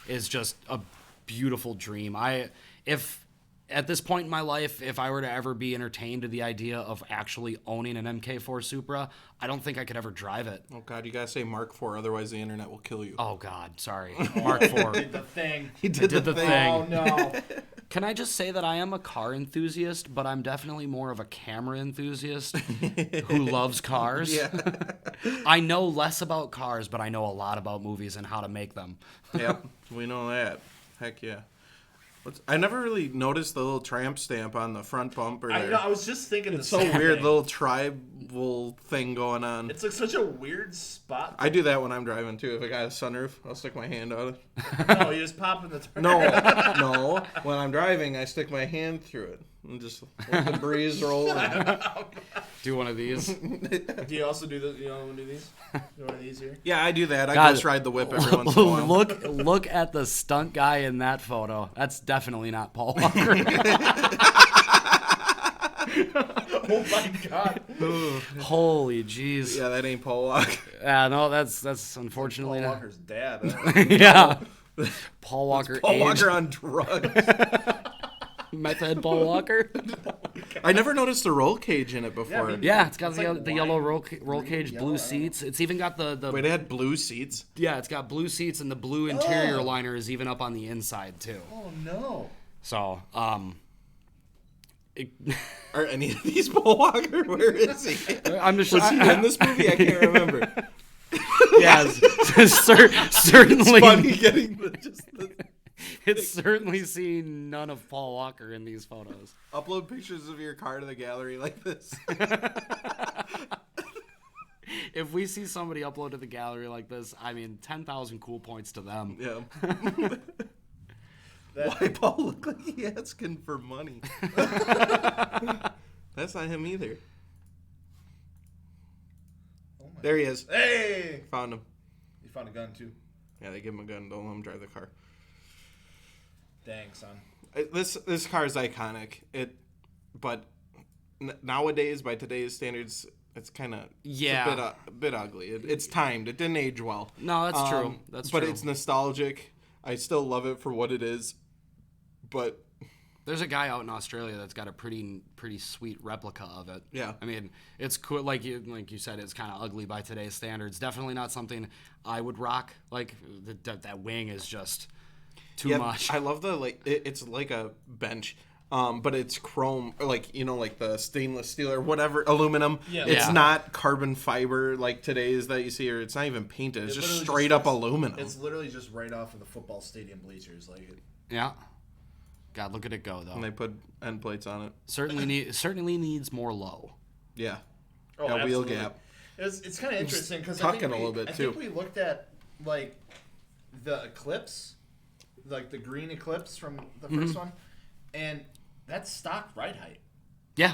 is just a beautiful dream. If at this point in my life, if I were to ever be entertained to the idea of actually owning an MK4 Supra, I don't think I could ever drive it. Oh, God, you got to say Mark IV, otherwise the internet will kill you. Oh, God, sorry. Mark IV. Did the thing. He did the thing. Oh, no. Can I just say that I am a car enthusiast, but I'm definitely more of a camera enthusiast who loves cars? Yeah. I know less about cars, but I know a lot about movies and how to make them. Yep, we know that. Heck yeah. I never really noticed the little tramp stamp on the front bumper I there. know. I was just thinking It's the so same weird, thing. little tribal thing going on. It's like such a weird spot. I do that when I'm driving too. If I got a sunroof, I'll stick my hand on it. No, you just pop in the. No. When I'm driving, I stick my hand through it and just let the breeze roll in. Do one of these. Do you also do this? You don't do these? Do one of these here? Yeah, I do that. I God. ghost ride the whip every once in a while. Look at the stunt guy in that photo. That's definitely not Paul Walker. Oh my God! Holy jeez. Yeah, that ain't Paul Walker. Yeah, no, that's unfortunately Paul not. Walker's dad. Yeah. Paul Walker. Paul age. Walker on drugs. Meth head Paul Walker. I never noticed the roll cage in it before. Yeah, it's got like the yellow roll green, cage, yellow, blue I don't seats. It's even got the Wait, it had blue seats? yeah, it's got blue seats, and the blue interior liner is even up on the inside too. Oh no! So, Are any of these Paul Walker? Where is he? I'm just Was he in this movie? I can't remember. Yes, certainly. Funny getting the It's certainly seen none of Paul Walker in these photos. upload pictures of your car to the gallery like this. If we see somebody upload to the gallery like this, I mean, 10,000 cool points to them. Yeah. Why Paul look like he asking for money? That's not him either. There he is. Hey! Found him. You found a gun too. Yeah, they give him a gun. Don't let him drive the car. Dang, son. This car is iconic. But nowadays, by today's standards, it's kind of Yeah. a bit ugly. It's timed. It didn't age well. No, that's true. That's true. But it's nostalgic. I still love it for what it is. But There's a guy out in Australia that's got a pretty sweet replica of it. Yeah. I mean, it's cool. Like you said, it's kind of ugly by today's standards. Definitely not something I would rock. Like that wing is just too much. I love the it's like a bench. But it's chrome, like the stainless steel or whatever, aluminum. Yeah. It's Yeah. not carbon fiber like today's that you see, or it's not even painted. It's just literally straight up aluminum. It's literally just right off of the football stadium bleachers. Yeah. God, look at it go though. And they put end plates on it. Certainly needs more low. Yeah. Oh, Yeah, wheel absolutely. gap. It's kind of interesting because tucking a little bit, I too. think we looked at like the Eclipse, like the green Eclipse from the first one, and that's stock ride height. Yeah.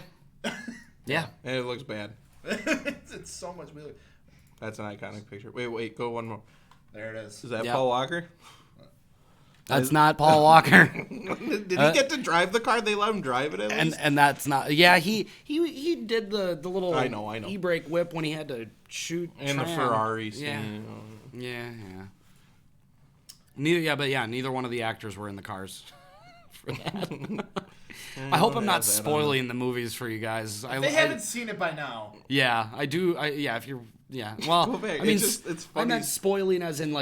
Yeah. And it looks bad. it's so much wheeler. That's an iconic picture. Wait, go one more. There it is. Is that Yep. Paul Walker? That's not Paul Walker. Did he get to drive the car? They let him drive it at least? And that's not. Yeah, he did the little I know. e-brake whip when he had to shoot And the Tram. Ferrari Yeah. scene. Yeah. Neither one of the actors were in the cars for that. I hope I'm not spoiling the movies for you guys. They haven't seen it by now. Yeah, I do. If you're. Yeah. Well, Go back. I mean, It's I funny. meant spoiling as in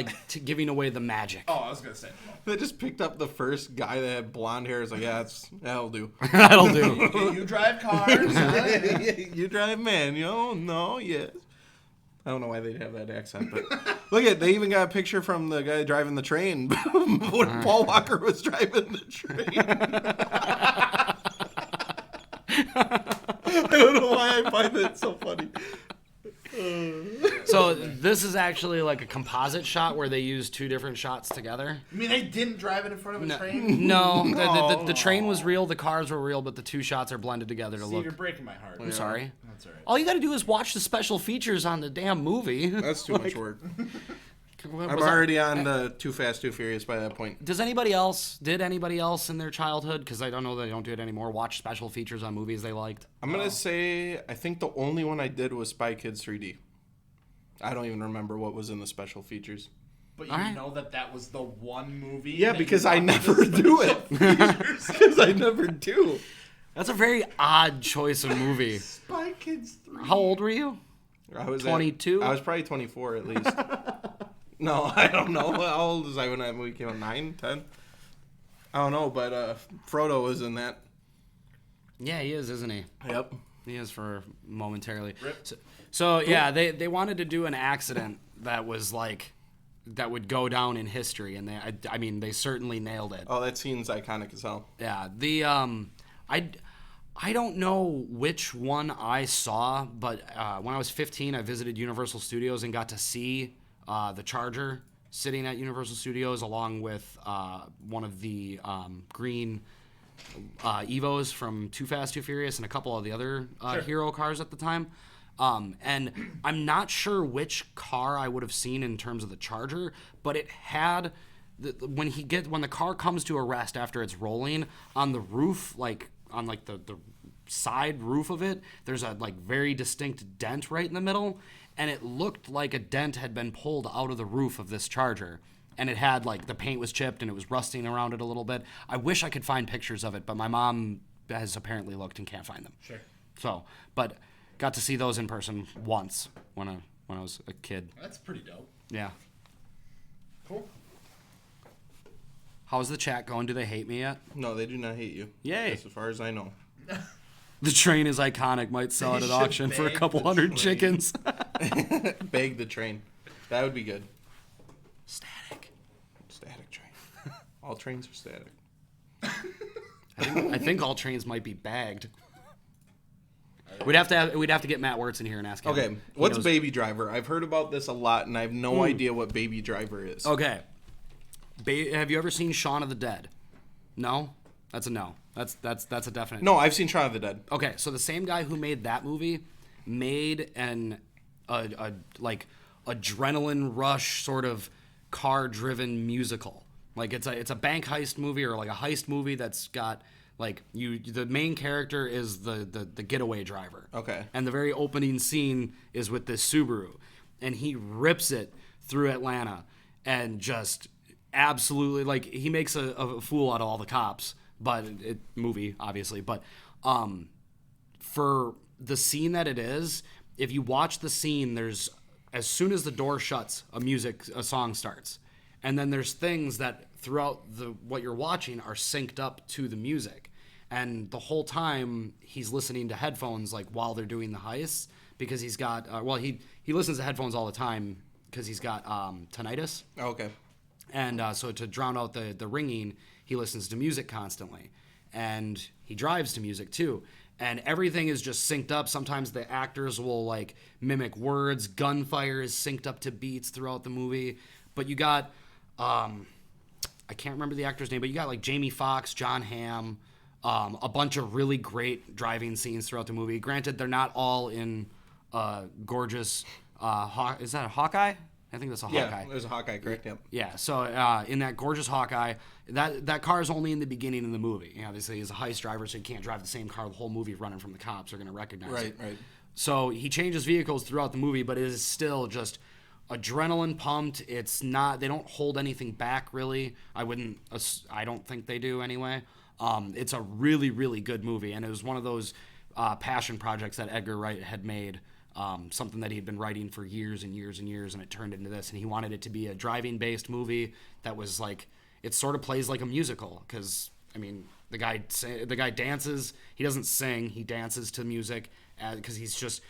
giving away the magic. Oh, I was gonna say. They just picked up the first guy that had blonde hair. It's like, yeah, that'll do. That'll do. You drive cars. You drive manual? No, yes. I don't know why they'd have that accent, but look they even got a picture from the guy driving the train when Paul Walker was driving the train. I don't know why I find that so funny. So this is actually like a composite shot where they use two different shots together. I mean, they didn't drive it in front of a train. No, the train was real, the cars were real, but the two shots are blended together to See, look. you're breaking my heart. I'm sorry. That's all right. All you got to do is watch the special features on the damn movie. That's too much work. Was I'm that- already on the Too Fast, Too Furious by that point. Did anybody else in their childhood, because I don't know they don't do it anymore, watch special features on movies they liked? I'm going to say, I think the only one I did was Spy Kids 3D. I don't even remember what was in the special features. But you All right. know that was the one movie. Yeah, that because you I watched never as do it. special features. Because I never do. That's a very odd choice of movie. Spy Kids 3. How old were you? I was 22? I was probably 24 at least. No, I don't know. How old was I when that movie came out? 9, 10? I don't know, but Frodo was in that. Yeah, he is, isn't he? Yep. He is for momentarily. Rip. So yeah, they wanted to do an accident that was like that would go down in history, and I mean, they certainly nailed it. Oh, that scene's iconic as hell. Yeah, I don't know which one I saw, but when I was 15, I visited Universal Studios and got to see the Charger sitting at Universal Studios along with one of the green Evos from Too Fast, Too Furious and a couple of the other hero cars at the time. And I'm not sure which car I would have seen in terms of the Charger, but it had when the car comes to a rest after it's rolling on the roof, on the side roof of it, there's a very distinct dent right in the middle, and it looked like a dent had been pulled out of the roof of this Charger, and it had the paint was chipped and it was rusting around it a little bit. I wish I could find pictures of it, but my mom has apparently looked and can't find them. Sure. So, but got to see those in person once when I was a kid. That's pretty dope. Yeah. Cool. How's the chat going? Do they hate me yet? No, they do not hate you. Yay. As far as I know. The train is iconic. Might sell it They at should auction for a bag couple the hundred train. chickens. Bag the train. That would be good. Static. Static train. All trains are static. I think all trains might be bagged. We'd have to get Matt Wirtz in here and ask him. Okay, He what's knows. Baby Driver? I've heard about this a lot, and I have no idea what Baby Driver is. Okay. Have you ever seen Shaun of the Dead? No? That's a no. That's a definite No, I've seen Shaun of the Dead. Okay, so the same guy who made that movie made a adrenaline rush sort of car-driven musical. It's a bank heist movie or a heist movie that's got the main character is the getaway driver. Okay. And the very opening scene is with this Subaru, and he rips it through Atlanta and just absolutely he makes a fool out of all the cops. But movie obviously, but for the scene that it is, if you watch the scene, there's as soon as the door shuts, a song starts, and then there's things that throughout what you're watching are synced up to the music, and the whole time he's listening to headphones while they're doing the heists because he's got he listens to headphones all the time because he's got tinnitus. Oh, okay. And so to drown out the ringing, he listens to music constantly. And he drives to music too. And everything is just synced up. Sometimes the actors will mimic words. Gunfire is synced up to beats throughout the movie. But you got, I can't remember the actor's name, but you got Jamie Foxx, John Hamm, a bunch of really great driving scenes throughout the movie. Granted, they're not all in gorgeous, is that a Hawkeye? I think that's a Hawkeye. Yeah, there's a Hawkeye, correct? Yep. Yeah, so in that gorgeous Hawkeye, that car is only in the beginning of the movie. Obviously, he's a heist driver, so he can't drive the same car the whole movie running from the cops. They're going to recognize it. Right. So he changes vehicles throughout the movie, but it is still just adrenaline pumped. It's not. They don't hold anything back, really. I don't think they do anyway. It's a really, really good movie, and it was one of those passion projects that Edgar Wright had made. Something that he had been writing for years and years and years, and it turned into this. And he wanted it to be a driving-based movie that was it sort of plays like a musical. Because the guy dances. He doesn't sing. He dances to music because he's just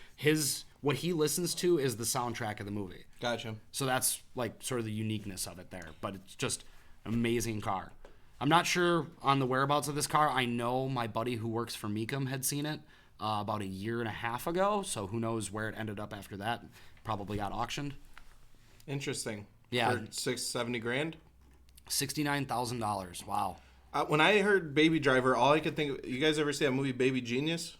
what he listens to is the soundtrack of the movie. Gotcha. So that's sort of the uniqueness of it there. But it's just an amazing car. I'm not sure on the whereabouts of this car. I know my buddy who works for Mecum had seen it. About a year and a half ago, so who knows where it ended up after that. Probably got auctioned. Interesting. Yeah. For $70,000. $69,000. Wow. When I heard Baby Driver, all I could think. You guys ever see that movie Baby Genius,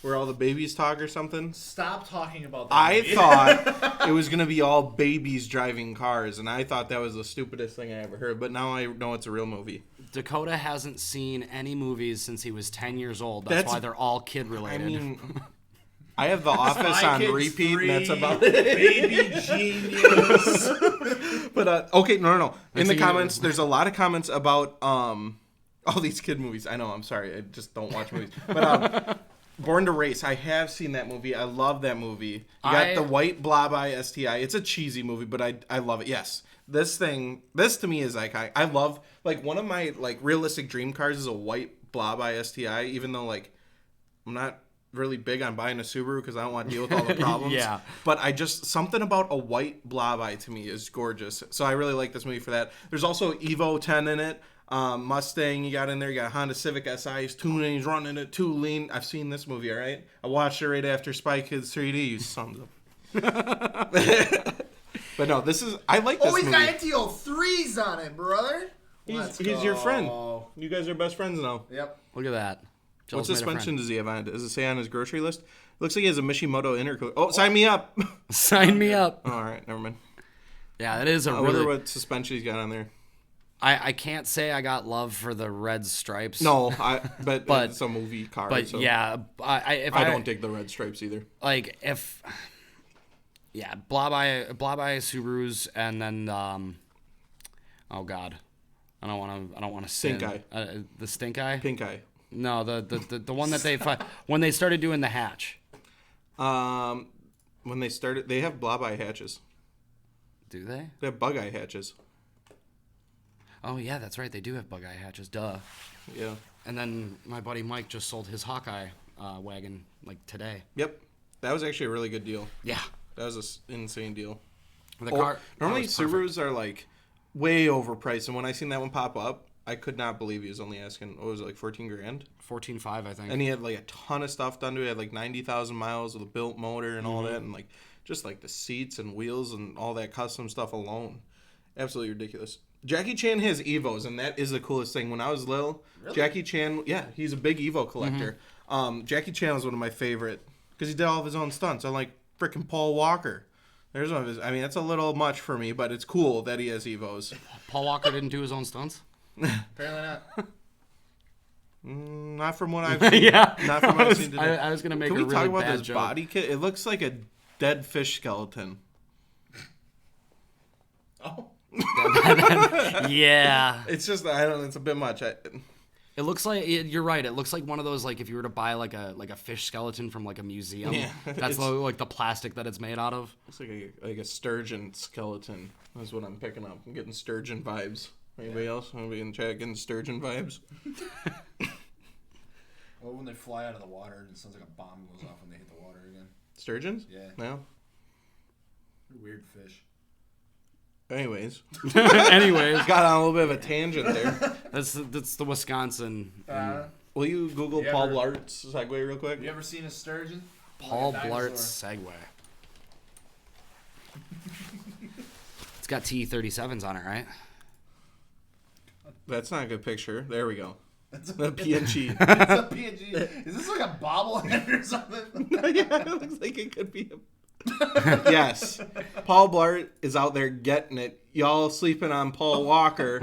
where all the babies talk or something? Stop talking about that. I movie. thought it was gonna be all babies driving cars, and I thought that was the stupidest thing I ever heard. But now I know it's a real movie. Dakota hasn't seen any movies since he was 10 years old. That's why they're all kid related. I have The Office Spy on Kids repeat, 3, and that's about it. Baby Genius. But okay, no. In the thing comments, there's a lot of comments about all these kid movies. I know. I'm sorry. I just don't watch movies. But Born to Race. I have seen that movie. I love that movie. You got the white blob eye STI. It's a cheesy movie, but I love it. Yes. This to me is iconic. I love one of my realistic dream cars is a white blob eye STI. Even though I'm not really big on buying a Subaru because I don't want to deal with all the problems. Yeah. But something about a white blob eye to me is gorgeous. So I really like this movie for that. There's also Evo 10 in it. Mustang you got in there. You got a Honda Civic Si. He's tuning. He's running it too lean. I've seen this movie, all right? I watched it right after Spy Kids 3D, you sons of... But no, I like this movie. He's got NTO3s on it, brother. He's your friend. You guys are best friends now. Yep. Look at that. What Joel's made a suspension friend. does he have on it? Does it say on his grocery list? Looks like he has a Mishimoto intercooler. Oh, sign me up. Sign me up. All right, never mind. Yeah, that is a I wonder really... what suspension he's got on there. I can't say I got love for the red stripes. No, but it's a movie car. But so yeah, if I don't dig the red stripes either. like if yeah, blob eye Subarus, and then oh god, I don't want to Stink sin. eye. The stink eye. Pink eye. No, the one that they when they started doing the hatch. When they started, they have blob eye hatches. Do they? They have bug eye hatches. Oh yeah, that's right. They do have bug eye hatches. Duh. Yeah. And then my buddy Mike just sold his Hawkeye wagon like today. Yep. That was actually a really good deal. Yeah. That was an insane deal. The car Normally was perfect. Subarus are like way overpriced, and when I seen that one pop up, I could not believe he was only asking. What was it, like 14 grand? 14.5, I think. And he had like a ton of stuff done to it. He had like 90,000 miles with a built motor and all that, and like just like the seats and wheels and all that custom stuff alone. Absolutely ridiculous. Jackie Chan has Evos, and that is the coolest thing. When I was little, Jackie Chan, yeah, he's a big Evo collector. Jackie Chan was one of my favorite because he did all of his own stunts. Unlike freaking Paul Walker. There's one of his. I mean, that's a little much for me, but it's cool that he has Evos. Paul Walker didn't do his own stunts? Apparently not. Not from what I've seen. Yeah. Not from what I've seen today. I was gonna make Can a we really talk about bad this joke. body kit? It looks like a dead fish skeleton. Oh. Yeah. It's just it's a bit much. It looks like you're right. It looks like one of those like if you were to buy like a fish skeleton from like a museum. Yeah, That's like the plastic that it's made out of. Looks like a sturgeon skeleton. That's what I'm picking up. I'm getting sturgeon vibes. Anybody else? Anybody in the chat getting sturgeon vibes? Well, when they fly out of the water, it sounds like a bomb goes off when they hit the water again. Sturgeons? Yeah. No. They're weird fish. Anyways, Anyways, got on a little bit of a tangent there. that's the Wisconsin. Will you Google You Paul ever- Blart's segue real quick? Have you ever seen a sturgeon? Paul Like a Blart's dinosaur. Segway. It's got T37s on it, right? That's not a good picture. There we go. The PNG. It's a PNG. Is this like a bobblehead or something? Yeah, it looks like it could be a... Yes. Paul Blart is out there getting it. Y'all sleeping on Paul Walker.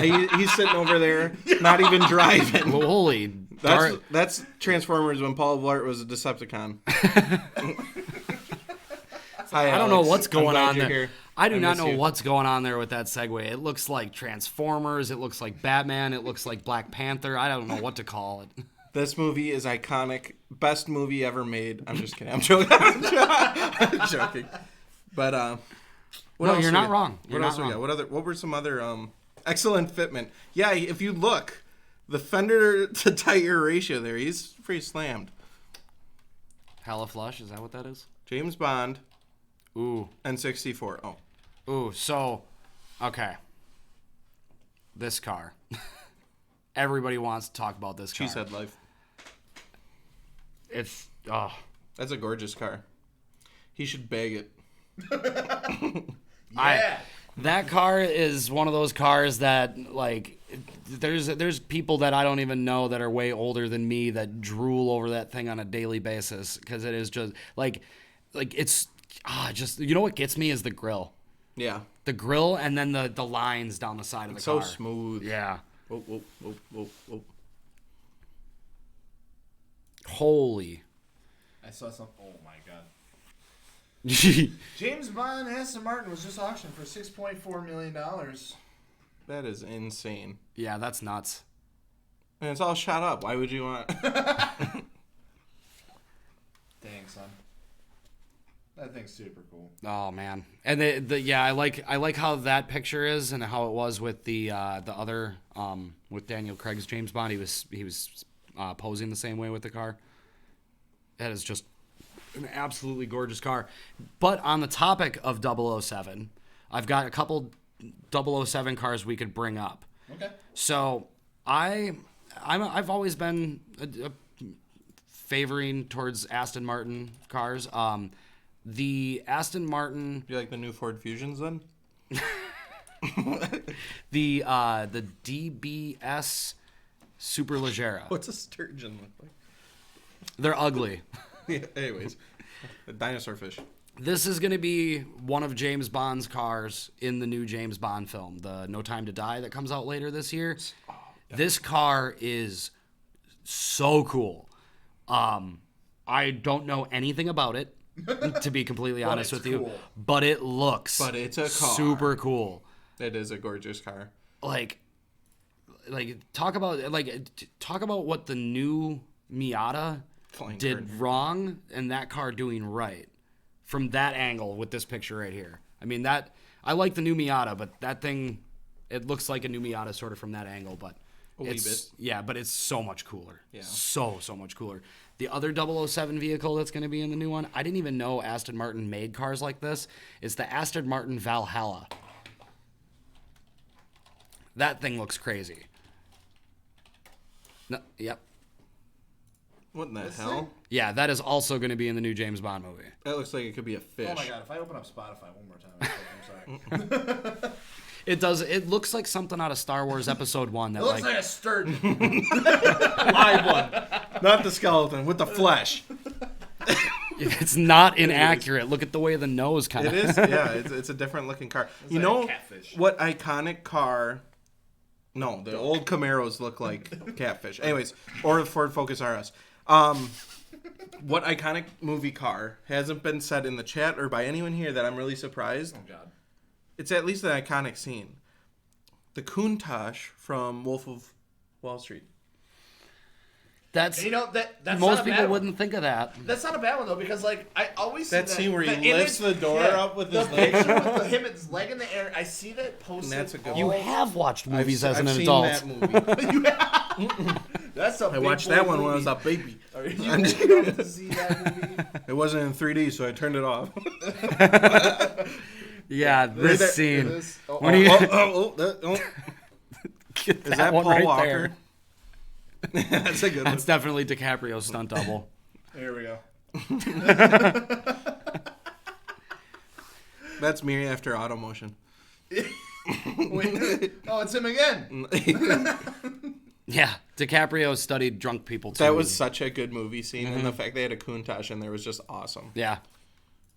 He's sitting over there, not even driving. Well, holy. That's Transformers when Paul Blart was a Decepticon. Hi, I don't know Alex. what's I'm going glad on you're there. here. I do not miss know you. what's going on there with that Segway. It looks like Transformers. It looks like Batman. It looks like Black Panther. I don't know what to call it. This movie is iconic. Best movie ever made. I'm just kidding. I'm joking. I'm joking. But what No, else you're we not got? wrong. What You're else not we got? wrong. What were some other excellent fitment? Yeah, if you look, the fender to tire ratio there, he's pretty slammed. Hella Flush, is that what that is? James Bond Ooh. and 64. Oh, Ooh, so, okay. This car. Everybody wants to talk about this car. Cheesehead life. It's, oh. That's a gorgeous car. He should bag it. Yeah. That car is one of those cars that, like, there's people that I don't even know that are way older than me that drool over that thing on a daily basis because it is just, like it's, just, you know what gets me is the grill. Yeah. The grill and then the lines down the side of the So car. smooth. Yeah. Whoa, whoa, whoa, whoa, whoa. Holy. I saw some. Oh my god. Yeah, James Bond Aston Martin was just auctioned for $6.4 million. That is insane. that's nuts. And it's all shot up. Why would you want... Dang, son. That thing's super cool. Oh man, and I like how that picture is and how it was with the other with Daniel Craig's James Bond. He was posing the same way with the car. That is just an absolutely gorgeous car. But on the topic of 007, I've got a couple 007 cars we could bring up. Okay. So I've always been favoring towards Aston Martin cars. The Aston Martin, You like the new Ford Fusions then? the DBS Superleggera. What's a sturgeon look like? They're ugly. Yeah, anyways, the Dinosaur Fish. This is going to be one of James Bond's cars in the new James Bond film, the No Time to Die that comes out later this year. This car is so cool. I don't know anything about it, to be completely honest with you, cool. but it looks But it's a car. super cool. It is a gorgeous car. Like talk about what the new Miata Flying did curtain. wrong and that car doing right from that angle with this picture right here. I mean, that I like the new Miata, but that thing, it looks like a new Miata sort of from that angle, but A wee bit. yeah, but it's so much cooler. Yeah. So much cooler. The other 007 vehicle that's going to be in the new one, I didn't even know Aston Martin made cars like this. It's the Aston Martin Valhalla. That thing looks crazy. No, yep. What in the hell? Yeah, that is also going to be in the new James Bond movie. That looks like it could be a fish. Oh my god! If I open up Spotify one more time, I'm sorry. It does. It looks like something out of Star Wars Episode 1. That It looks like a sturgeon. Live one, not the skeleton with the flesh. it's not inaccurate. Look at the way the nose kind It of. is. Yeah, it's a different looking car. You like a know catfish. what iconic car? No, the old Camaros look like catfish. Anyways, or the Ford Focus RS. What iconic movie car hasn't been said in the chat or by anyone here that I'm really surprised? Oh god. It's at least an iconic scene. The Countach from Wolf of Wall Street. That's You know that's not most a people bad wouldn't think of that. One. That's not a bad one though because like I always see That scene where the he lifts the door up with the his leg. picture with him and his leg in the air. I see that posted. And that's a good You one. have watched movies as an I've adult. seen that movie. That's a I watched that one when I was a baby. Are you old enough to see that movie? It wasn't in 3D, so I turned it off. Yeah, this there- scene. This- oh, When you get Is that one Paul right Walker? there. That's a good one. That's definitely DiCaprio's stunt double. Here we go. That's me after auto motion. Wait, oh, it's him again. Yeah, DiCaprio studied drunk people too. That was such a good movie scene, and the fact they had a Countach in there was just awesome. Yeah.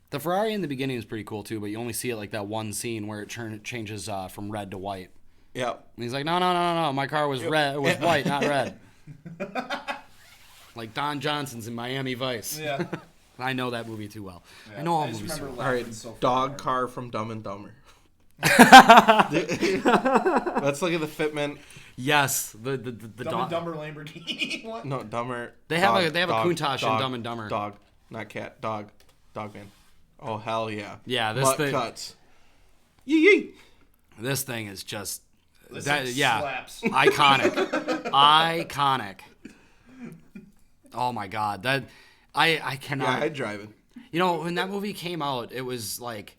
The Ferrari in the beginning is pretty cool too, but you only see it like that one scene where it changes from red to white. Yep. And he's like, no, my car was red, was white, not red. Like Don Johnson's in Miami Vice. Yeah. I know that movie too well. I know all movies too well. All right, So dog car from Dumb and Dumber. Let's look at the fitment. Yes, the Dumb dog. and Dumber Lamborghini. What? No, Dumber. They have dog, a dog, Countach in dog, Dumb and Dumber. Dog, not cat. Dog, man. Oh hell yeah. Yeah, this Butt thing. cuts. Yee yee. This thing is just This that. thing Yeah, slaps. iconic, iconic. Oh my god, that I Yeah, cannot. I'd drive it. You know, when that movie came out, it was like.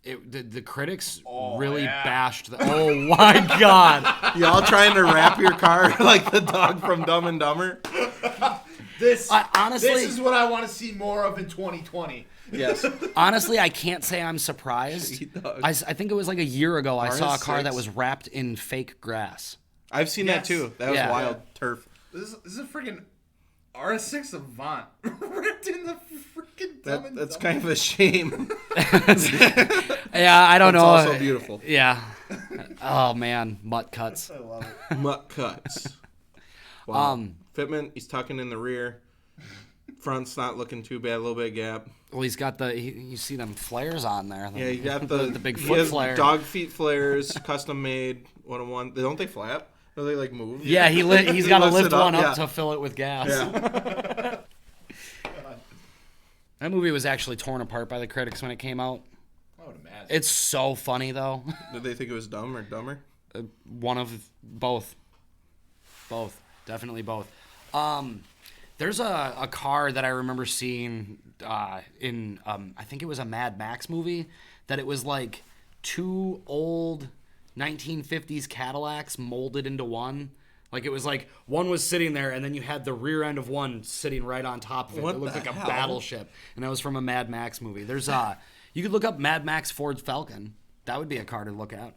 The critics really yeah. bashed the. Oh my god! Y'all trying to wrap your car like the dog from Dumb and Dumber? Honestly, This is what I want to see more of in 2020. Yes. Honestly, I can't say I'm surprised. Eat dog. I think it was like a year ago I saw a car RS6. that was wrapped in fake grass. I've seen that Yes. too. That was Yeah. wild turf. This is a freaking RS6 Avant wrapped in the freaking Dumb and That's Dumber. kind of a shame. Yeah, I don't It's know. also beautiful. Yeah. Oh man, mutt cuts. I love it. Mutt cuts. Wow. Um, Fitment, he's tucking in the rear. Front's not looking too bad. A little bit of gap. Well, he's got you see them flares on there. Yeah, you got the big he foot has flare. Dog feet flares, custom made. 101. Don't they flap? Or they like move? Yeah, he's got to lifts lift it up, one up yeah. to fill it with gas. Yeah. That movie was actually torn apart by the critics when it came out. I would imagine. It's so funny though. Did they think it was dumb or dumber? One of both. Both. Definitely both. There's a car that I remember seeing in I think it was a Mad Max movie, that it was like two old 1950s Cadillacs molded into one. Like, it was like one was sitting there, and then you had the rear end of one sitting right on top of it. What It looked the like a hell? battleship, and that was from a Mad Max movie. There's you could look up Mad Max Ford Falcon. That would be a car to look at.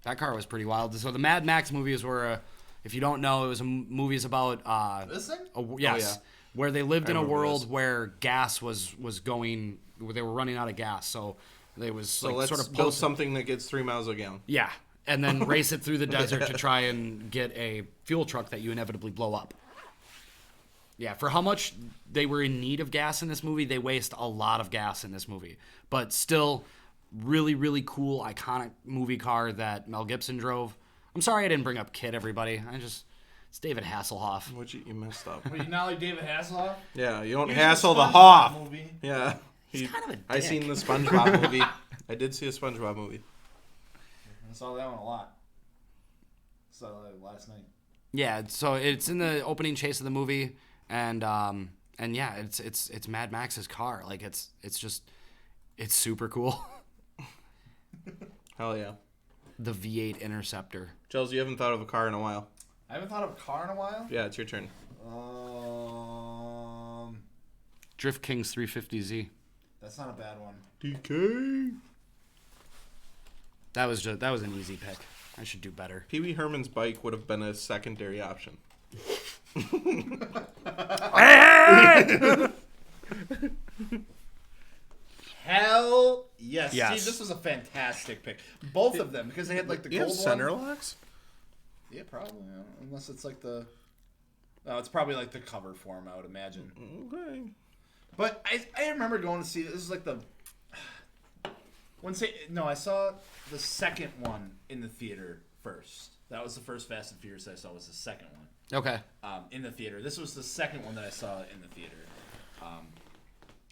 That car was pretty wild. So the Mad Max movies were, if you don't know, it was movies about This thing? yes, Oh, yeah. where they lived in a remember world this. where gas was going, where they were running out of gas. So they was So like let's sort of build something that gets 3 miles a gallon. yeah, and then race it through the desert to try and get a fuel truck that you inevitably blow up. Yeah, for how much they were in need of gas in this movie, they waste a lot of gas in this movie. But still, really, really cool, iconic movie car that Mel Gibson drove. I'm sorry I didn't bring up Kid, everybody. It's David Hasselhoff. What you messed up? Wait, you not like David Hasselhoff? Yeah, you don't He was in hassle the SpongeBob Hoff. movie. Yeah. He's kind of a I dick. seen the SpongeBob movie. I did see a SpongeBob movie. I saw that one a lot. Saw that last night. Yeah, so it's in the opening chase of the movie, and yeah, it's Mad Max's car. Like, it's super cool. Hell yeah. The V8 Interceptor. Charles, you haven't thought of a car in a while. I haven't thought of a car in a while. Yeah, it's your turn. Drift King's 350Z. That's not a bad one. DK. That was an easy pick. I should do better. Pee Wee Herman's bike would have been a secondary option. Hell yes. Yes. See, this was a fantastic pick. Both of them, because they had like the You have gold center one. locks? Yeah, probably. Yeah. Unless it's like the. No, it's probably like the cover form, I would imagine. Okay. But I remember going to see this is like the. I saw the second one in the theater first. That was the first Fast and Furious I saw. Was the second one. Okay. In the theater. This was the second one that I saw in the theater.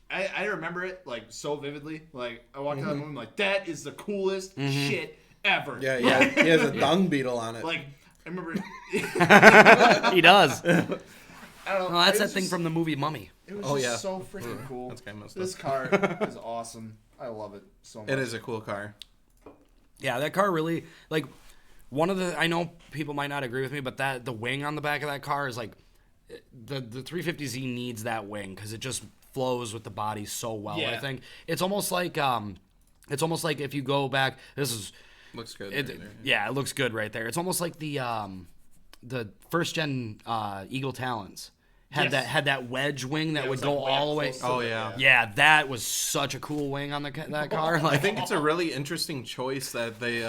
I remember it like so vividly. Like I walked out of the movie, I'm like, that is the coolest shit ever. Yeah, yeah. He has a dung beetle on it. Like I remember. He does. I don't know. Well, that's it that was thing just- from the movie Mummy. It was Oh, just yeah. so freaking cool. That's kinda messed This up. car is awesome. I love it so much. It is a cool car. Yeah, that car really, like, one of the, I know people might not agree with me, but the wing on the back of that car is like, the 350Z needs that wing because it just flows with the body so well. Yeah. I think it's almost like if you go back, this is, Looks good. it, right there. yeah, it looks good right there. It's almost like the first gen Eagle Talons had Yes. that wedge wing that it would was, go like, way all the up way. close to Oh, the- yeah. Yeah, that was such a cool wing on that car. Like, I think it's a really interesting choice that they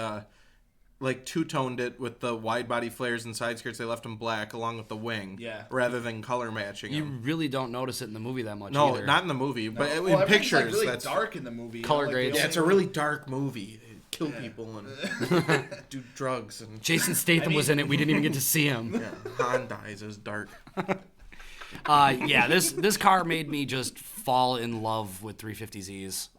like two-toned it with the wide body flares and side skirts. They left them black along with the wing, Yeah. rather than color matching you them. really don't notice it in the movie that much. No, either. not in the movie, but Well, in everything's, pictures. like, really that's dark in the movie. Color like, grades. the Yeah, it's a only- really dark movie. They kill people and do drugs and Jason Statham was in it. We didn't even get to see him. yeah, Han dies. It's dark. Yeah, this car made me just fall in love with 350Zs.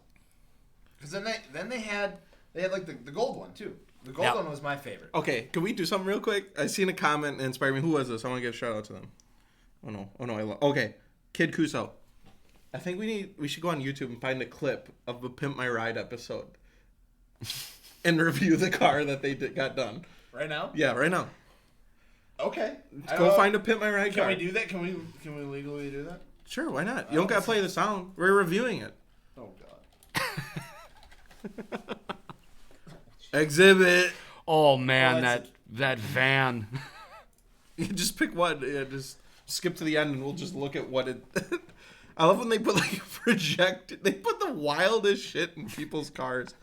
Because then they had like the gold one too. The gold Yeah. one was my favorite. Okay, can we do something real quick? I seen a comment that inspired me. Who was this? I want to give a shout out to them. Oh no! Okay, Kid Kuso. I think we should go on YouTube and find a clip of the Pimp My Ride episode and review the car that they got done. Right now? Yeah, right now. Okay. Go find a Pimp My Ride Can car. we do that? Can we legally do that? Sure, why not? You don't gotta play the sound. We're reviewing it. Oh god. Exhibit. Oh man, Oh, that's that van. You just pick one. Yeah, just skip to the end, and we'll just look at what it. I love when they put like project. They put the wildest shit in people's cars.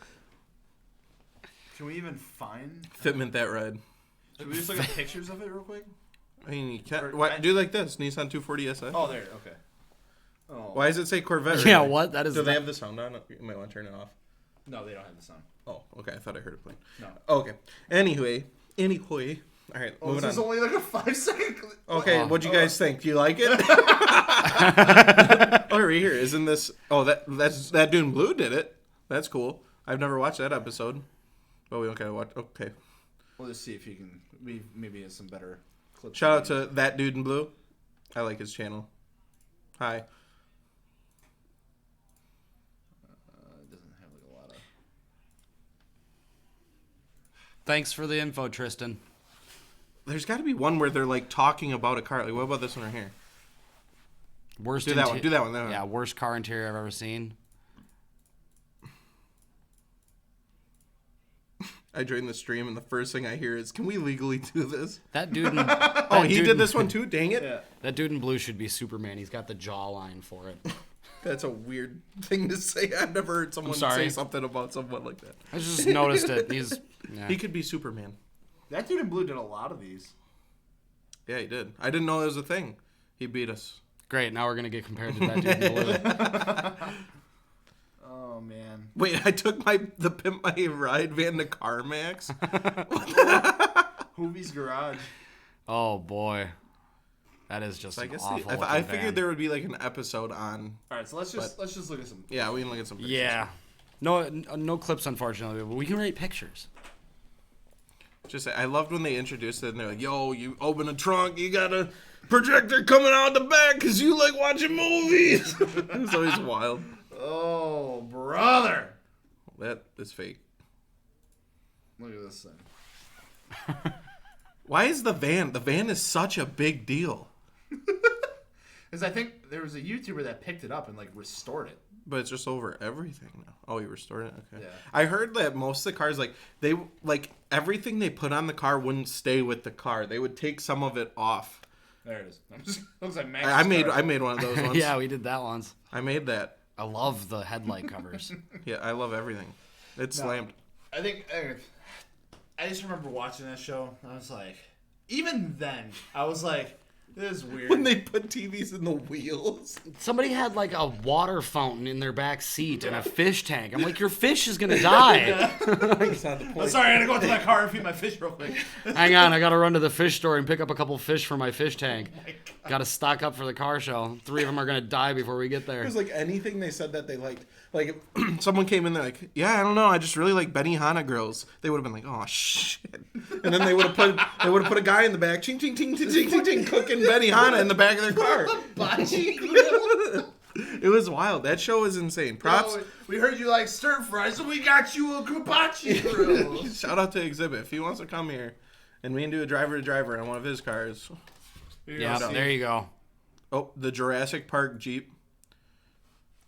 Can we even find? Fitment that red. Can we just look at pictures of it real quick? I mean, you can't. Or- What? Do like this. Nissan 240 SI. Oh, there. Okay. Oh. Why does it say Corvette? Yeah, right? what? That is. Do they that- have the sound on? You might want to turn it off. No, they don't have the sound. Oh, okay. I thought I heard it playing. No. Okay. Anyway. All right. Oh, moving this is on. only like a 5-second clip. Okay, Oh. what'd you guys think? Do you like it? Oh, right here. Isn't this? Oh, that's that Dude in Blue did it. That's cool. I've never watched that episode. But we don't gotta watch. Okay. We'll just see if you can. Maybe has some better clips. Shout out to that Dude in Blue. I like his channel. Hi. It doesn't have like a lot of. Thanks for the info, Tristan. There's got to be one where they're like talking about a car. Like, what about this one right here? Worst Do that one. Do that one. Yeah, worst car interior I've ever seen. I joined the stream, and the first thing I hear is, "Can we legally do this?" That dude. Oh, he did this one too. Dang it! Yeah. That dude in blue should be Superman. He's got the jawline for it. That's a weird thing to say. I've never heard someone say sorry. something about someone like that. I just noticed it. He's. Yeah. He could be Superman. That dude in blue did a lot of these. Yeah, he did. I didn't know it was a thing. He beat us. Great. Now we're gonna get compared to that dude in blue. Oh man. Wait, I took the Pimp My Ride van to CarMax. Hoovie's garage. Oh boy, that is just So I an guess awful. I looking figured van. there would be like an episode on. All right, so let's just look at some. Yeah, we can look at some pictures. Yeah. No clips, unfortunately, but we can rate pictures. Just I loved when they introduced it and they're like, "Yo, you open a trunk, you got a projector coming out the back because you like watching movies." It was always wild. Oh, brother. That is fake. Look at this thing. Why is the van? The van is such a big deal. Because I think there was a YouTuber that picked it up and like restored it. But it's just over everything now. Oh, you restored it? Okay. Yeah. I heard that most of the cars, like everything they put on the car wouldn't stay with the car. They would take some of it off. There it is. Looks like Max. I made one of those ones. Yeah, we did that once. I made that. I love the headlight covers. Yeah, I love everything. It's slammed. I think I just remember watching that show. I was like, even then, I was like, this is weird. When they put TVs in the wheels. Somebody had like a water fountain in their back seat and a fish tank. I'm like, your fish is gonna die. That's not the I'm point. sorry, I had to go to my car and feed my fish real quick. Hang on, I gotta run to the fish store and pick up a couple fish for my fish tank. Gotta stock up for the car show. 3 of them are gonna die before we get It there. was like anything they said that they liked. Like, if someone came in there like, yeah, I don't know, I just really like Benihana grills. They would have been like, oh shit, and then they would have put a guy in the back, ching ching ching ching ching ching, ching cooking Benihana in the back of their car. Bocce grill. It was wild. That show was insane. Props. Oh, we heard you like stir fry, so we got you a hibachi grill. Shout out to Exhibit if he wants to come here, and we can do a driver to driver on one of his cars. Yeah, there you go. Oh, the Jurassic Park Jeep.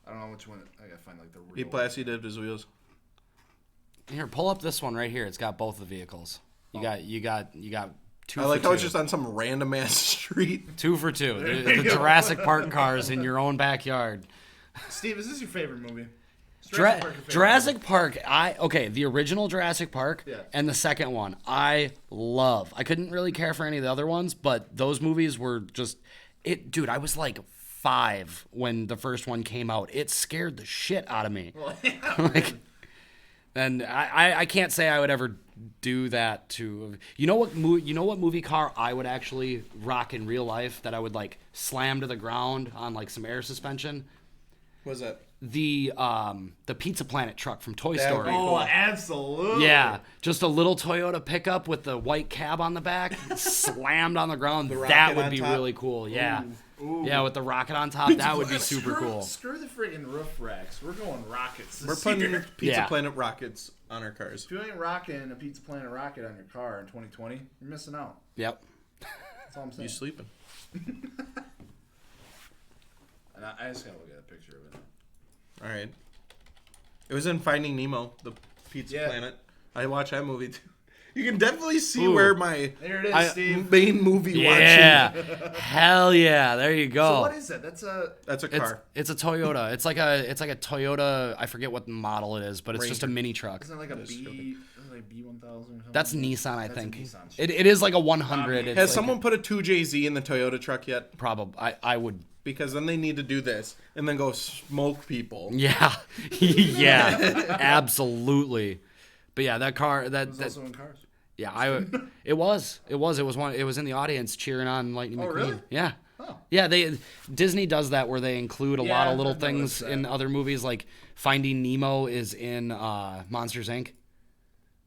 I don't know which one. I gotta find like the real. He plasti dipped his wheels. Here, pull up this one right here. It's got both the vehicles. You got 2 I for like 2. how it's just on some random ass street. 2 for 2. The Jurassic Park cars in your own backyard. Steve, is this your favorite movie? Jurassic Park. The original Jurassic Park Yeah. and the second one I love. I couldn't really care for any of the other ones, but those movies were just it. Dude, I was like 5 when the first one came out. It scared the shit out of me. And I can't say I would ever do that to you know what movie car I would actually rock in real life that I would like slam to the ground on like some air suspension. What's that? The Pizza Planet truck from Toy That would Story. be Oh, absolutely. Yeah, just a little Toyota pickup with the white cab on the back, slammed on the ground. rocket That would on be top. really cool. Yeah, Ooh. yeah, with the rocket on top, that would be super Screw- cool. Screw the friggin' roof racks. We're going rockets. We're this putting year. Pizza Yeah. Planet rockets on our cars. If you ain't rocking a Pizza Planet rocket on your car in 2020, you're missing out. Yep. That's all I'm saying. You sleeping? And I just gotta look at a picture of it. All right. It was in Finding Nemo, the Pizza Yeah. Planet. I watched that movie too. You can definitely see Ooh. where my There it is, Steve. main movie Yeah. watching. Hell yeah! There you go. So what is that? That's a. That's a it's, car. it's a Toyota. It's like a Toyota. I forget what model it is, but it's just a Ranger. mini truck. Isn't it like a B? Isn't it like B1000 or something? That's Nissan, I That's a think. Nissan shit. It is like a 100. It's Has like someone put a 2JZ in the Toyota truck yet? probably I would. Because then they need to do this and then go smoke people. Yeah, yeah, absolutely. But yeah, that car. It's That also in cars. yeah, It was one. It was in the audience cheering on Lightning McQueen. really? Yeah. Oh. Yeah, Disney does that where they include a Yeah, lot of little I've noticed things that. in other movies, like Finding Nemo is in Monsters Inc.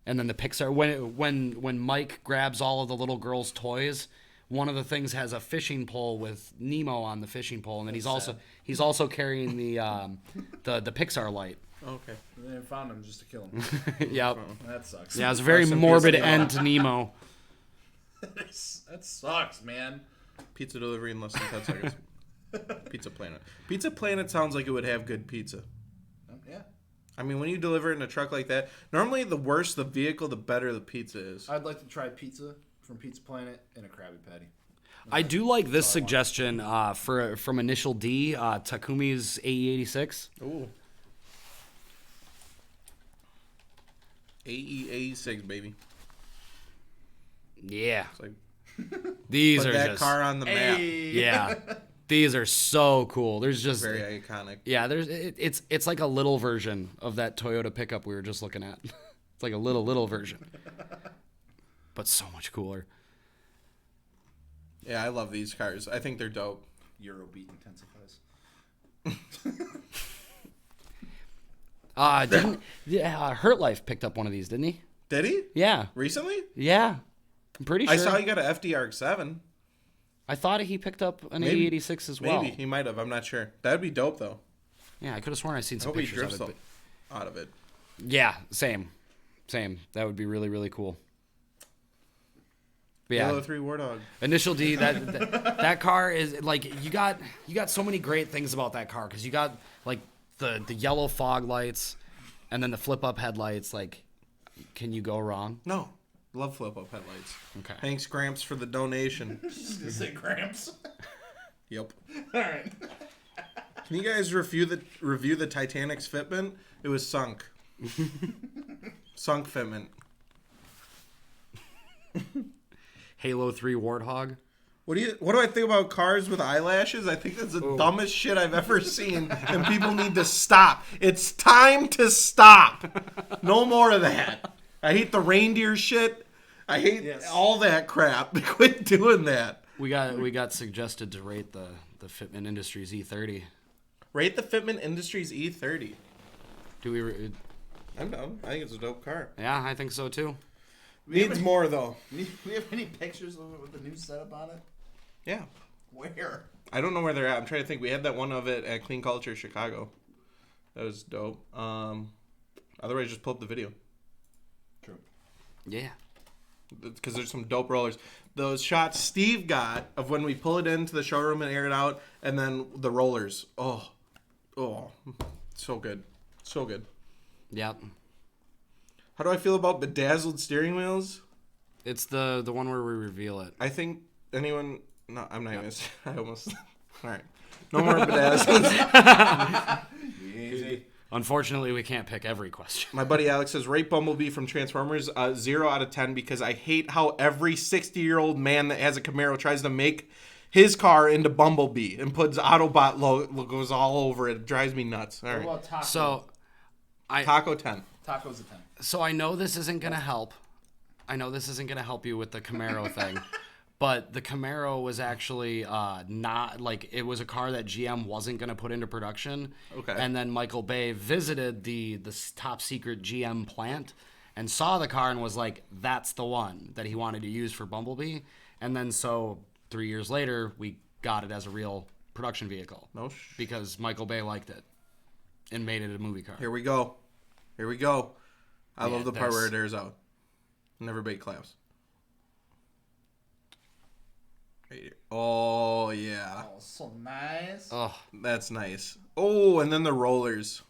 And then the Pixar when Mike grabs all of the little girls' toys one of the things has a fishing pole with Nemo on the fishing pole, and then he's also carrying the Pixar light. Okay. They found him just to kill him. Yep. That sucks. Yeah, it's a very Rest in morbid peace, Nemo. end to Nemo. That sucks, man. Pizza delivery in less than 10 seconds. Pizza Planet. Pizza Planet sounds like it would have good pizza. Yeah. I mean, when you deliver it in a truck like that, normally the worse the vehicle, the better the pizza is. I'd like to try pizza from Pizza Planet and a Krabby Patty. I do like this suggestion from Initial D, Takumi's AE86. Ooh. AE86, baby. Yeah, It's like, these put are that just car on the map. yeah. These are so cool. There's just Very iconic. yeah. It's like a little version of that Toyota pickup we were just looking at. It's like a little version, but so much cooler. Yeah, I love these cars. I think they're dope. Eurobeat intensifies. Hurt Life picked up one of these, didn't he? Did he? Yeah, Recently? yeah. I'm pretty sure. I saw he got an FDR7. I thought he picked up an Maybe. 86 as well. Maybe. He might have. I'm not sure. That'd be dope, though. Yeah, I could have sworn I seen I some hope he pictures drifts of it. out of it. Yeah, same. That would be really cool. But yeah, Yellow 3 Wardog. Initial D. That car is like you got so many great things about that car because you got like the yellow fog lights, and then the flip up headlights. Like, can you go wrong? No. Love flip-up headlights. Okay. Thanks, Gramps, for the donation. Just gonna say Gramps. Yep. All right. Can you guys review the Titanic's fitment? It was sunk. Sunk fitment. Halo 3 Warthog. What do I think about cars with eyelashes? I think that's the dumbest shit I've ever seen, and people need to stop. It's time to stop. No more of that. I hate the reindeer shit. I hate all that crap. Quit doing that. We got suggested to rate the Fitment Industries E30. Rate the Fitment Industries E30. Do we? I'm down. I think it's a dope car. Yeah, I think so too. Needs more though. We have any pictures of it with the new setup on it? Yeah. Where? I don't know where they're at. I'm trying to think. We had that one of it at Clean Culture Chicago. That was dope. Otherwise, just pull up the video. True. Yeah. Because there's some dope rollers. Those shots Steve got of when we pull it into the showroom and air it out, and then the rollers. Oh, so good. So good. Yep. How do I feel about bedazzled steering wheels? It's the one where we reveal it. I think anyone... No, I'm not even... I almost... All right. No more bedazzled. Easy. Unfortunately, we can't pick every question. My buddy Alex says, rate Bumblebee from Transformers 0 out of 10 because I hate how every 60-year-old man that has a Camaro tries to make his car into Bumblebee and puts Autobot logos all over it. It drives me nuts. All What right. about Taco? So, Taco 10. Taco's a 10. So I know this isn't gonna help. I know this isn't gonna help you with the Camaro thing, but the Camaro was actually not like it was a car that GM wasn't gonna put into production. Okay. And then Michael Bay visited the top secret GM plant and saw the car and was like, "That's the one that he wanted to use for Bumblebee." And then so 3 years later, we got it as a real production vehicle. Because Michael Bay liked it and made it a movie car. Here we go. I love the part that's- where it airs out. Never bait claps. Right here. Oh, yeah. Oh, so nice. Oh, That's nice. Oh, and then the rollers.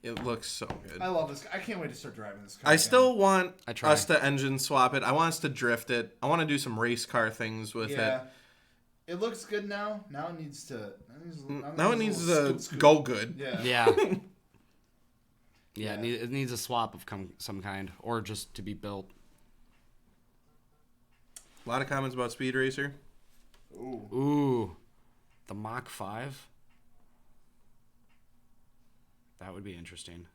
It looks so good. I love this. I can't wait to start driving this car. I again. still want I try. us to engine swap it. I want us to drift it. I want to do some race car things with Yeah. it. It looks good now. Now it needs to. Now it needs a little to scoot. go good. Yeah. yeah. Yeah, it needs a swap of some kind, or just to be built. A lot of comments about Speed Racer. Ooh, the Mach 5? That would be interesting.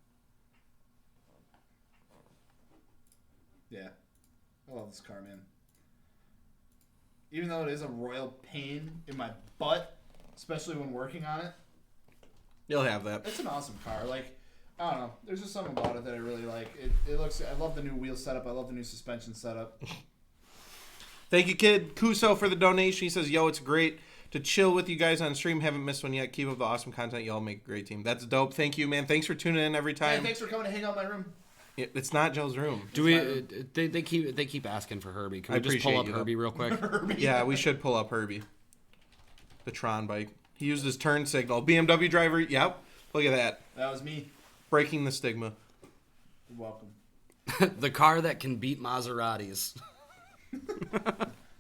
Yeah. I love this car, man. Even though it is a royal pain in my butt, especially when working on it, You'll have that. it's an awesome car. Like, I don't know. There's just something about it that I really like. It looks. I love the new wheel setup. I love the new suspension setup. Thank you, Kid Kuso, for the donation. He says, yo, it's great to chill with you guys on stream. Haven't missed one yet. Keep up the awesome content. Y'all make a great team. That's dope. Thank you, man. Thanks for tuning in every Hey, time. thanks for coming to hang out in my room. It's not Joe's room. Do we? They keep asking for Herbie. Can we just pull up Herbie real quick? Yeah, we should pull up Herbie. The Tron bike. He used his turn signal. BMW driver. Yep. Look at that. That was me. Breaking the stigma. You're welcome. The car that can beat Maseratis.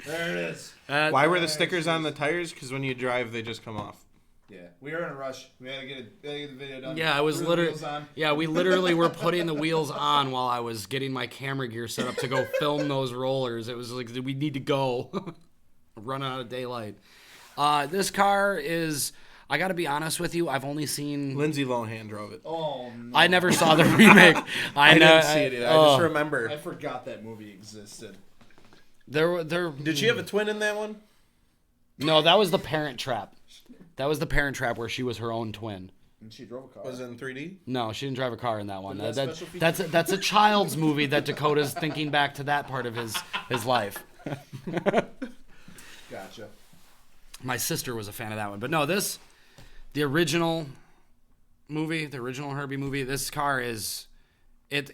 There it is. Why were the stickers on the tires? Because when you drive, they just come off. Yeah, we were in a rush. We had to get the video done. Yeah, I was Threw the literally. wheels on. Yeah, we literally were putting the wheels on while I was getting my camera gear set up to go film those rollers. It was like we need to go. Running out of daylight. This car is. I got to be honest with you. I've only seen. Lindsay Lohan drove it. Oh, no. I never saw the remake. I didn't see it either. I just remember. I forgot that movie existed. There. Did she have a twin in that one? No, that was the Parent Trap. That was the Parent Trap where she was her own twin. And she drove a car. Was it in 3D? No, she didn't drive a car in that one. But that's special That's a child's movie that Dakota's thinking back to that part of his life. Gotcha. My sister was a fan of that one. But no, the original movie, the original Herbie movie, this car is I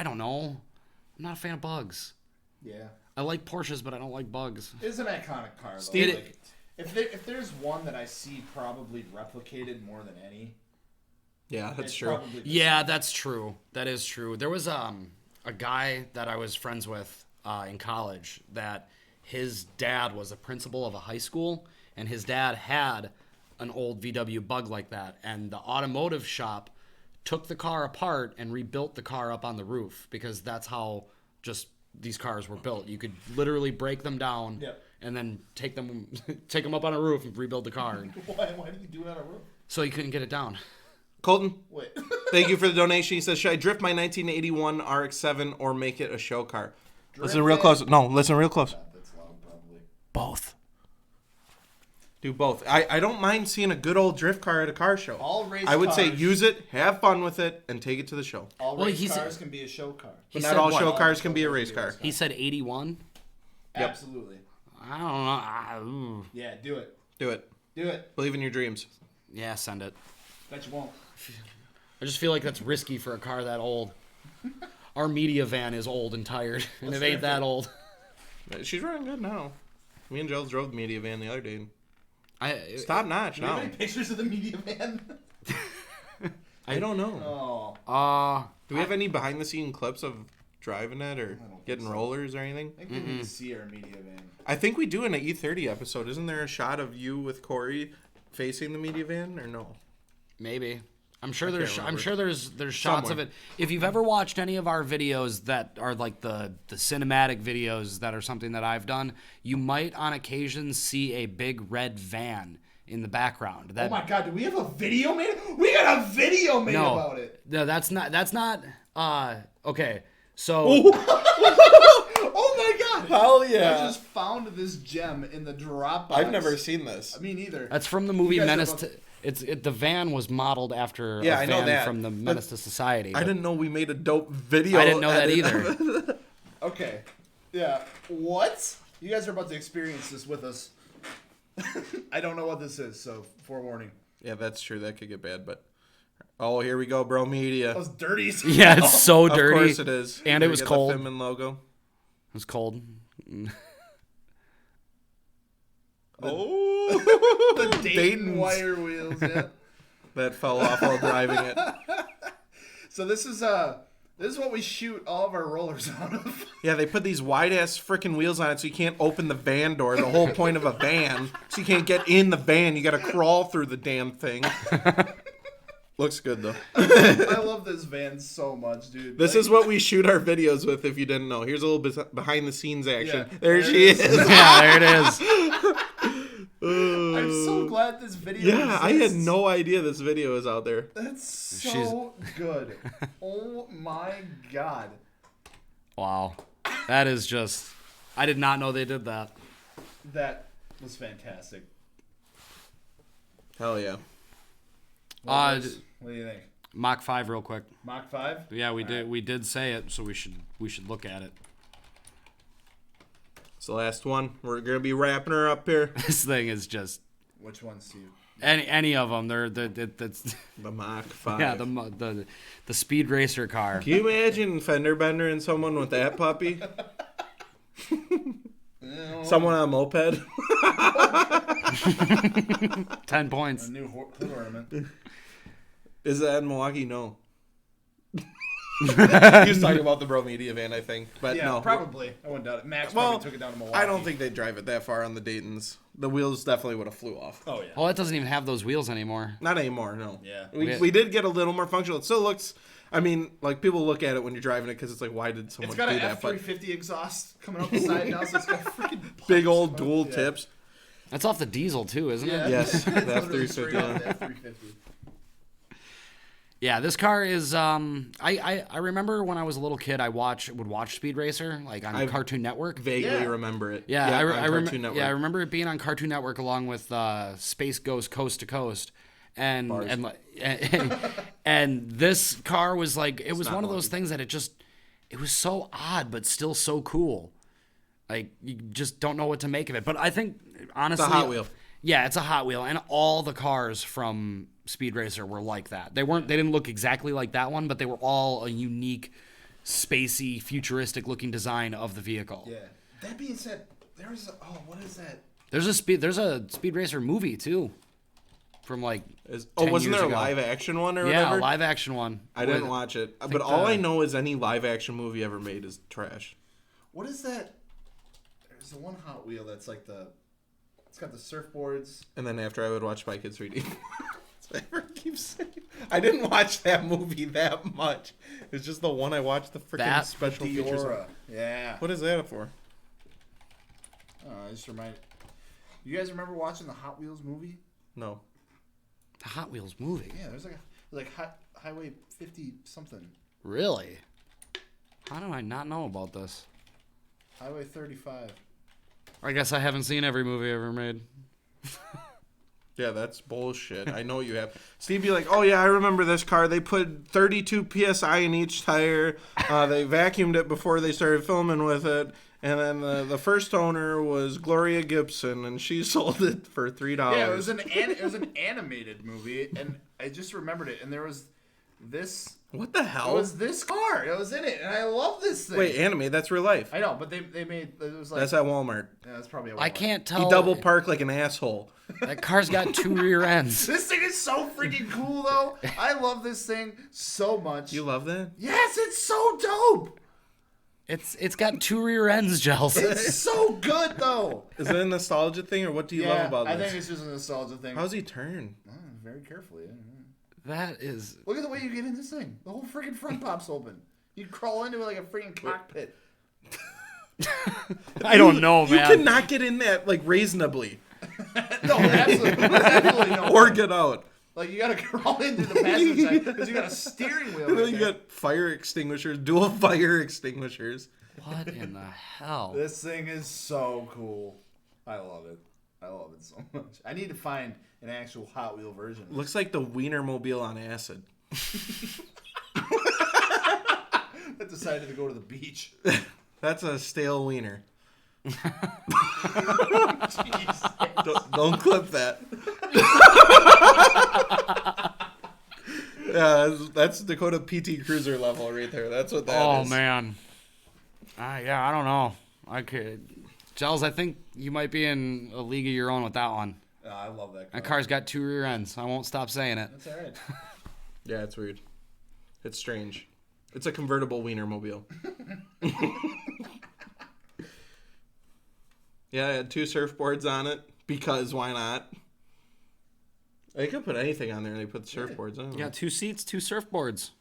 don't know. I'm not a fan of bugs. Yeah. I like Porsches, but I don't like bugs. It's an iconic car, though. Steve- Like, if there's one that I see probably replicated more than any, Yeah, that's it's true. probably this Yeah, that's true. That is true. There was a guy that I was friends with in college that his dad was a principal of a high school, and his dad had an old VW Bug like that, and the automotive shop took the car apart and rebuilt the car up on the roof because that's how just these cars were built. You could literally break them down Yep. and then take them up on a roof and rebuild the car. Why did you do it on a roof? So you couldn't get it down. Colton, Wait. thank you for the donation. He says, should I drift my 1981 RX-7 or make it a show car? Listen real it. close. No, listen real close. That's loud, probably. Both. Do both. I don't mind seeing a good old drift car at a car show. All race I would say cars- use it, have fun with it, and take it to the show. All Well, race he's- cars can be a show car. He But said not all what? show cars can be a race car. He said 81. Yep. Absolutely. I don't know. Yeah, do it. Do it. Do it. Believe in your dreams. Yeah, send it. Bet you won't. I just feel like that's risky for a car that old. Our media van is old and tired, and it ain't that old. She's running good now. Me and Joel drove the media van the other day. I Top notch Do you have now. any pictures of the media van? I don't know. Oh. Do we have any behind the scene clips of driving it or don't getting think so. rollers or anything? I think we need to see our media van. I think we do in an E30 episode. Isn't there a shot of you with Corey facing the media van or no? maybe. I'm sure remember. there's shots of Somewhere. it. If you've ever watched any of our videos that are like the cinematic videos that are something that I've done, you might on occasion see a big red van in the background. That, Oh my god, do we have a video made? We got a video made about it. No, that's not okay. So Oh my god. Hell I yeah. just found this gem in the Dropbox. I've never seen this. Me neither. that's from the movie You guys are Menace about- to the van was modeled after Yeah, a I know van that. from the Menace to Society. I didn't know we made a dope video. I didn't know that edit. either. Okay. Yeah. What? You guys are about to experience this with us. I don't know what this is, so forewarning. Yeah, that's true. That could get bad, but oh, here we go, bro. Media. Those dirties. Yeah, it's so Of dirty. course it is. And it We was get cold. The Finman logo. It was cold. Oh, The Dayton Dayton's. wire wheels. Yeah. That fell off while driving it. So this is what we shoot all of our rollers out of. Yeah, they put these wide ass freaking wheels on it so you can't open the van door. The whole point of a van, so you can't get in the van. You got to crawl through the damn thing. Looks good though. I love this van so much, dude. This Like, is what we shoot our videos with. If you didn't know, here's a little bit behind the scenes action. Yeah, there there she it is. Yeah, there it is. I'm so glad this video Yeah, I had exists. no idea this video is out there. That's so good. Oh my god. Wow. That is just I did not know they did that. That was fantastic. Hell yeah. What do you think? Mach 5 real quick. Mach 5? Yeah, we did say it, so we should look at it. It's the last one. We're gonna be wrapping her up here. This thing is just Which one, Steve? any of them. They're that's The Mach 5. yeah the speed racer car. Can you imagine fender bender and someone with that puppy? Someone on a moped. 10 points. A new hood ornament. Is that in Milwaukee? No. He was talking about the Bro Media van, I think. But Yeah, no. probably. I wouldn't doubt it. Max Well, probably took it down to Milwaukee. I don't think they'd drive it that far on the Daytons. The wheels definitely would have flew off. Oh, yeah. Well, it doesn't even have those wheels anymore. Not anymore, no. Yeah. We did get a little more functional. It still looks, I mean, like people look at it when you're driving it because it's like, why did someone It's do got an that? But F350 exhaust coming up the side now, so it's got freaking big old pipes. dual Yeah. tips. That's off the diesel too, isn't Yeah. it? Yes, the It's literally F350. straight off the F350. Yeah, this car is. I remember when I was a little kid, I would watch Speed Racer like on Cartoon Network. Vaguely Yeah. remember it. Yeah, on I Cartoon Network. Yeah, I remember it being on Cartoon Network along with Space Ghost Coast to Coast, and and this car was like it was not one of those lucky. things that it was so odd but still so cool. Like you just don't know what to make of it. But I think honestly, Hot Wheel. Yeah, it's a Hot Wheel, and all the cars from Speed Racer were like that. They didn't look exactly like that one, but they were all a unique, spacey, futuristic-looking design of the vehicle. Yeah. That being said, there's what is that? There's a Speed Racer movie too, from like 10 wasn't years there a ago. live action one or Yeah, whatever? a live action one. I didn't watch it. But all I know is any live action movie ever made is trash. What is that? There's the one Hot Wheel that's like it's got the surfboards. And then after I would watch Spy Kids 3D. That's what I keep saying. I didn't watch that movie that much. It's just the one I watched the freaking That special features. on. Diora. Yeah. What is that for? I just reminded. You guys remember watching the Hot Wheels movie? No. The Hot Wheels movie. Yeah, there's Highway 50 something. Really? How do I not know about this? Highway 35. I guess I haven't seen every movie ever made. Yeah, that's bullshit. I know you have. Steve be like, oh yeah, I remember this car. They put 32 PSI in each tire. They vacuumed it before they started filming with it. And then the first owner was Gloria Gibson, and she sold it for $3. Yeah, it was an animated movie, and I just remembered it. And there was this. What the It hell? was this car. It was in it, and I love this thing. Wait, anime? That's real life. I know, but they made it was like That's at Walmart. yeah, that's probably. A I Walmart. can't tell. He double parked like an asshole. That car's got 2 rear ends. This thing is so freaking cool, though. I love this thing so much. You love that? Yes, it's so dope. It's got 2 rear ends, Gels. It's so good, though. Is it a nostalgia thing, or what do you love about I this? think it's just a nostalgia thing. How's he turn? Oh, very carefully. That is. Look at the way you get in this thing. The whole freaking front pops open. You crawl into it like a freaking cockpit. I don't know, You man. cannot get in that like reasonably, No, absolutely no. or get out. Like you gotta crawl into the passenger side because you got a steering wheel. And Right then you there. got fire extinguishers, dual fire extinguishers. What in the hell? This thing is so cool. I love it. I love it so much. I need to find an actual Hot Wheel version. Looks like the Wienermobile on acid. I decided to go to the beach. That's a stale wiener. Jeez. Don't clip that. Yeah, that's Dakota PT Cruiser level right there. That's what that is. Oh man. Yeah, I don't know. I could. Gels, I think you might be in a league of your own with that one. I love that car. That car's got 2 rear ends. I won't stop saying it. That's all right. Yeah, it's weird. It's strange. It's a convertible Wienermobile. Yeah, it had 2 surfboards on it because why not? They could put anything on there and they put surfboards on it. You got 2 seats, 2 surfboards.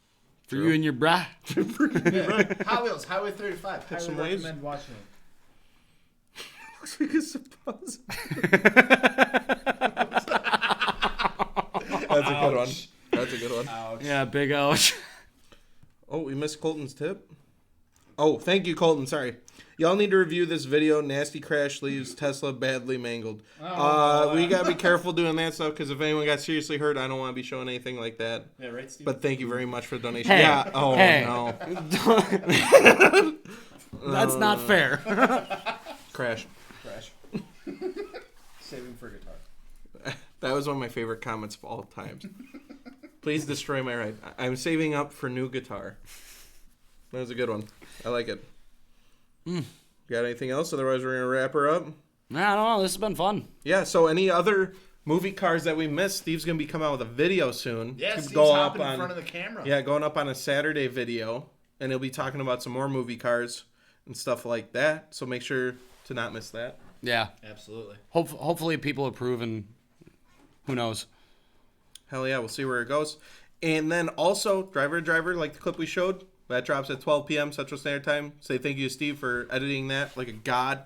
For True. you and your brah. Yeah. Hot Wheels, Highway 35. Highly some waves. recommend watching it. Looks like a suppose. That's a good one. That's a good one. Ouch. Yeah, big ouch. Oh, we missed Colton's tip. Oh, thank you, Colton. Sorry. Y'all need to review this video. Nasty crash leaves Tesla badly mangled. We got to be careful doing that stuff because if anyone got seriously hurt, I don't want to be showing anything like that. Yeah, right, Steve? But thank you very much for the donation. Hey, Yeah. Oh, hey. no. That's not fair. Crash. Crash. Saving for guitar. That was one of my favorite comments of all times. Please destroy my ride. I'm saving up for new guitar. That was a good one. I like it. Got anything else? Otherwise, we're going to wrap her up. I don't know. This has been fun. Yeah, so any other movie cars that we missed, Steve's going to be coming out with a video soon. Yeah, To Steve's go hopping up in on, front of the camera. Yeah, going up on a Saturday video. And he'll be talking about some more movie cars and stuff like that. So make sure to not miss that. Yeah. Absolutely. Hopefully people approve, and who knows. Hell yeah, we'll see where it goes. And then also, Driver to Driver, like the clip we showed, that drops at 12 p.m. Central Standard Time. Say thank you to Steve for editing that like a god.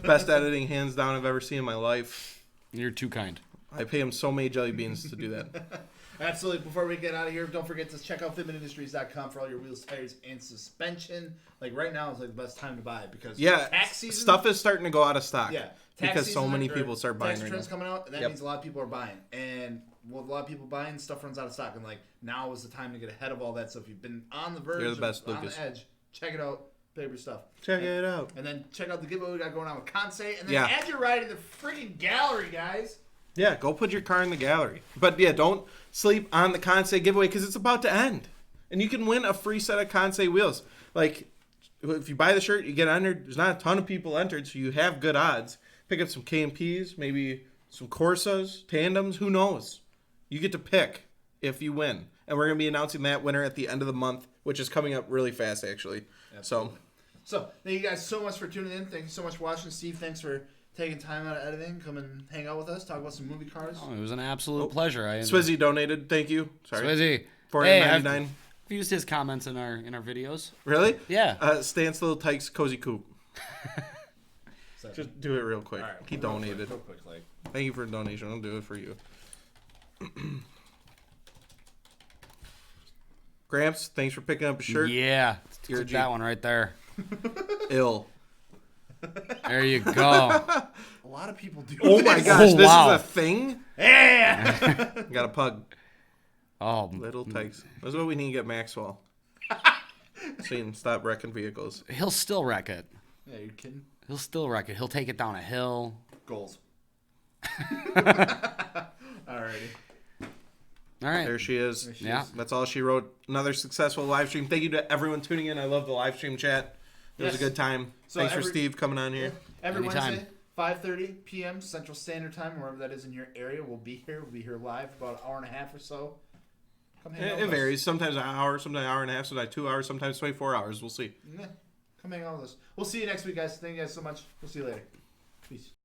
Best editing, hands down, I've ever seen in my life. You're too kind. I pay him so many jelly beans to do that. Absolutely. Before we get out of here, don't forget to check out fitmentindustries.com for all your wheels, tires, and suspension. Like right now is like the best time to buy it because tax season, stuff is starting to go out of stock. Yeah, because so many people start buying tax right returns now. coming out, and that Yep. means a lot of people are buying. And with a lot of people buying, stuff runs out of stock. And like now is the time to get ahead of all that. So if you've been on the verge, You're the best, on Lucas. the edge, check it out. Pay for your stuff. Check it out. And then check out the giveaway we got going on with Kansei. And then Yeah. add your ride in the freaking gallery, guys. Yeah, go put your car in the gallery. But yeah, don't sleep on the Kansei giveaway because it's about to end. And you can win a free set of Kansei wheels. Like, if you buy the shirt, you get entered. There's not a ton of people entered, so you have good odds. Pick up some KMPs, maybe some Corsas, tandems, who knows? You get to pick if you win. And we're going to be announcing that winner at the end of the month, which is coming up really fast, actually. So thank you guys so much for tuning in. Thank you so much for watching. Steve, thanks for taking time out of editing. Come and hang out with us. Talk about some movie cars. Oh, it was an absolute pleasure. Swizzy donated. Thank you. Sorry. Swizzy. $4.99. Hey, I've used his comments in our videos. Really? Yeah. Stance Little Tykes Cozy Coop. Just do it real quick. All right, He donated. Real quick, like. Thank you for the donation. I'll do it for you. Gramps, thanks for picking up a shirt. Yeah. You're a Took G. that one right there. Ill. There you go. A lot of people do. Oh my this. gosh, Oh, this wow. is a thing? Yeah. Got a pug. Oh, Little Tykes. That's what we need to get Maxwell. So you can stop wrecking vehicles. he'll still wreck it. Yeah, you kidding? He'll still wreck it. He'll take it down a hill. Goals. Alrighty. All right. There she is. Yeah. That's all she wrote. Another successful live stream. Thank you to everyone tuning in. I love the live stream chat. It was a Yes. good time. So Thanks for every- Steve coming on here. Every Anytime. Wednesday, 5:30 p.m. Central Standard Time, wherever that is in your area, we'll be here. We'll be here live for about an hour and a half or so. Come hang out It with us. varies. Sometimes an hour, sometimes an hour and a half, sometimes 2 hours, sometimes 24 hours. We'll see. Yeah. Come hang out with us. We'll see you next week, guys. Thank you guys so much. We'll see you later. Peace.